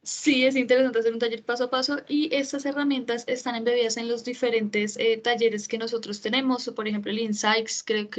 Sí, es interesante hacer un taller paso a paso y estas herramientas están embebidas en los diferentes talleres que nosotros tenemos, por ejemplo el Insights, creo que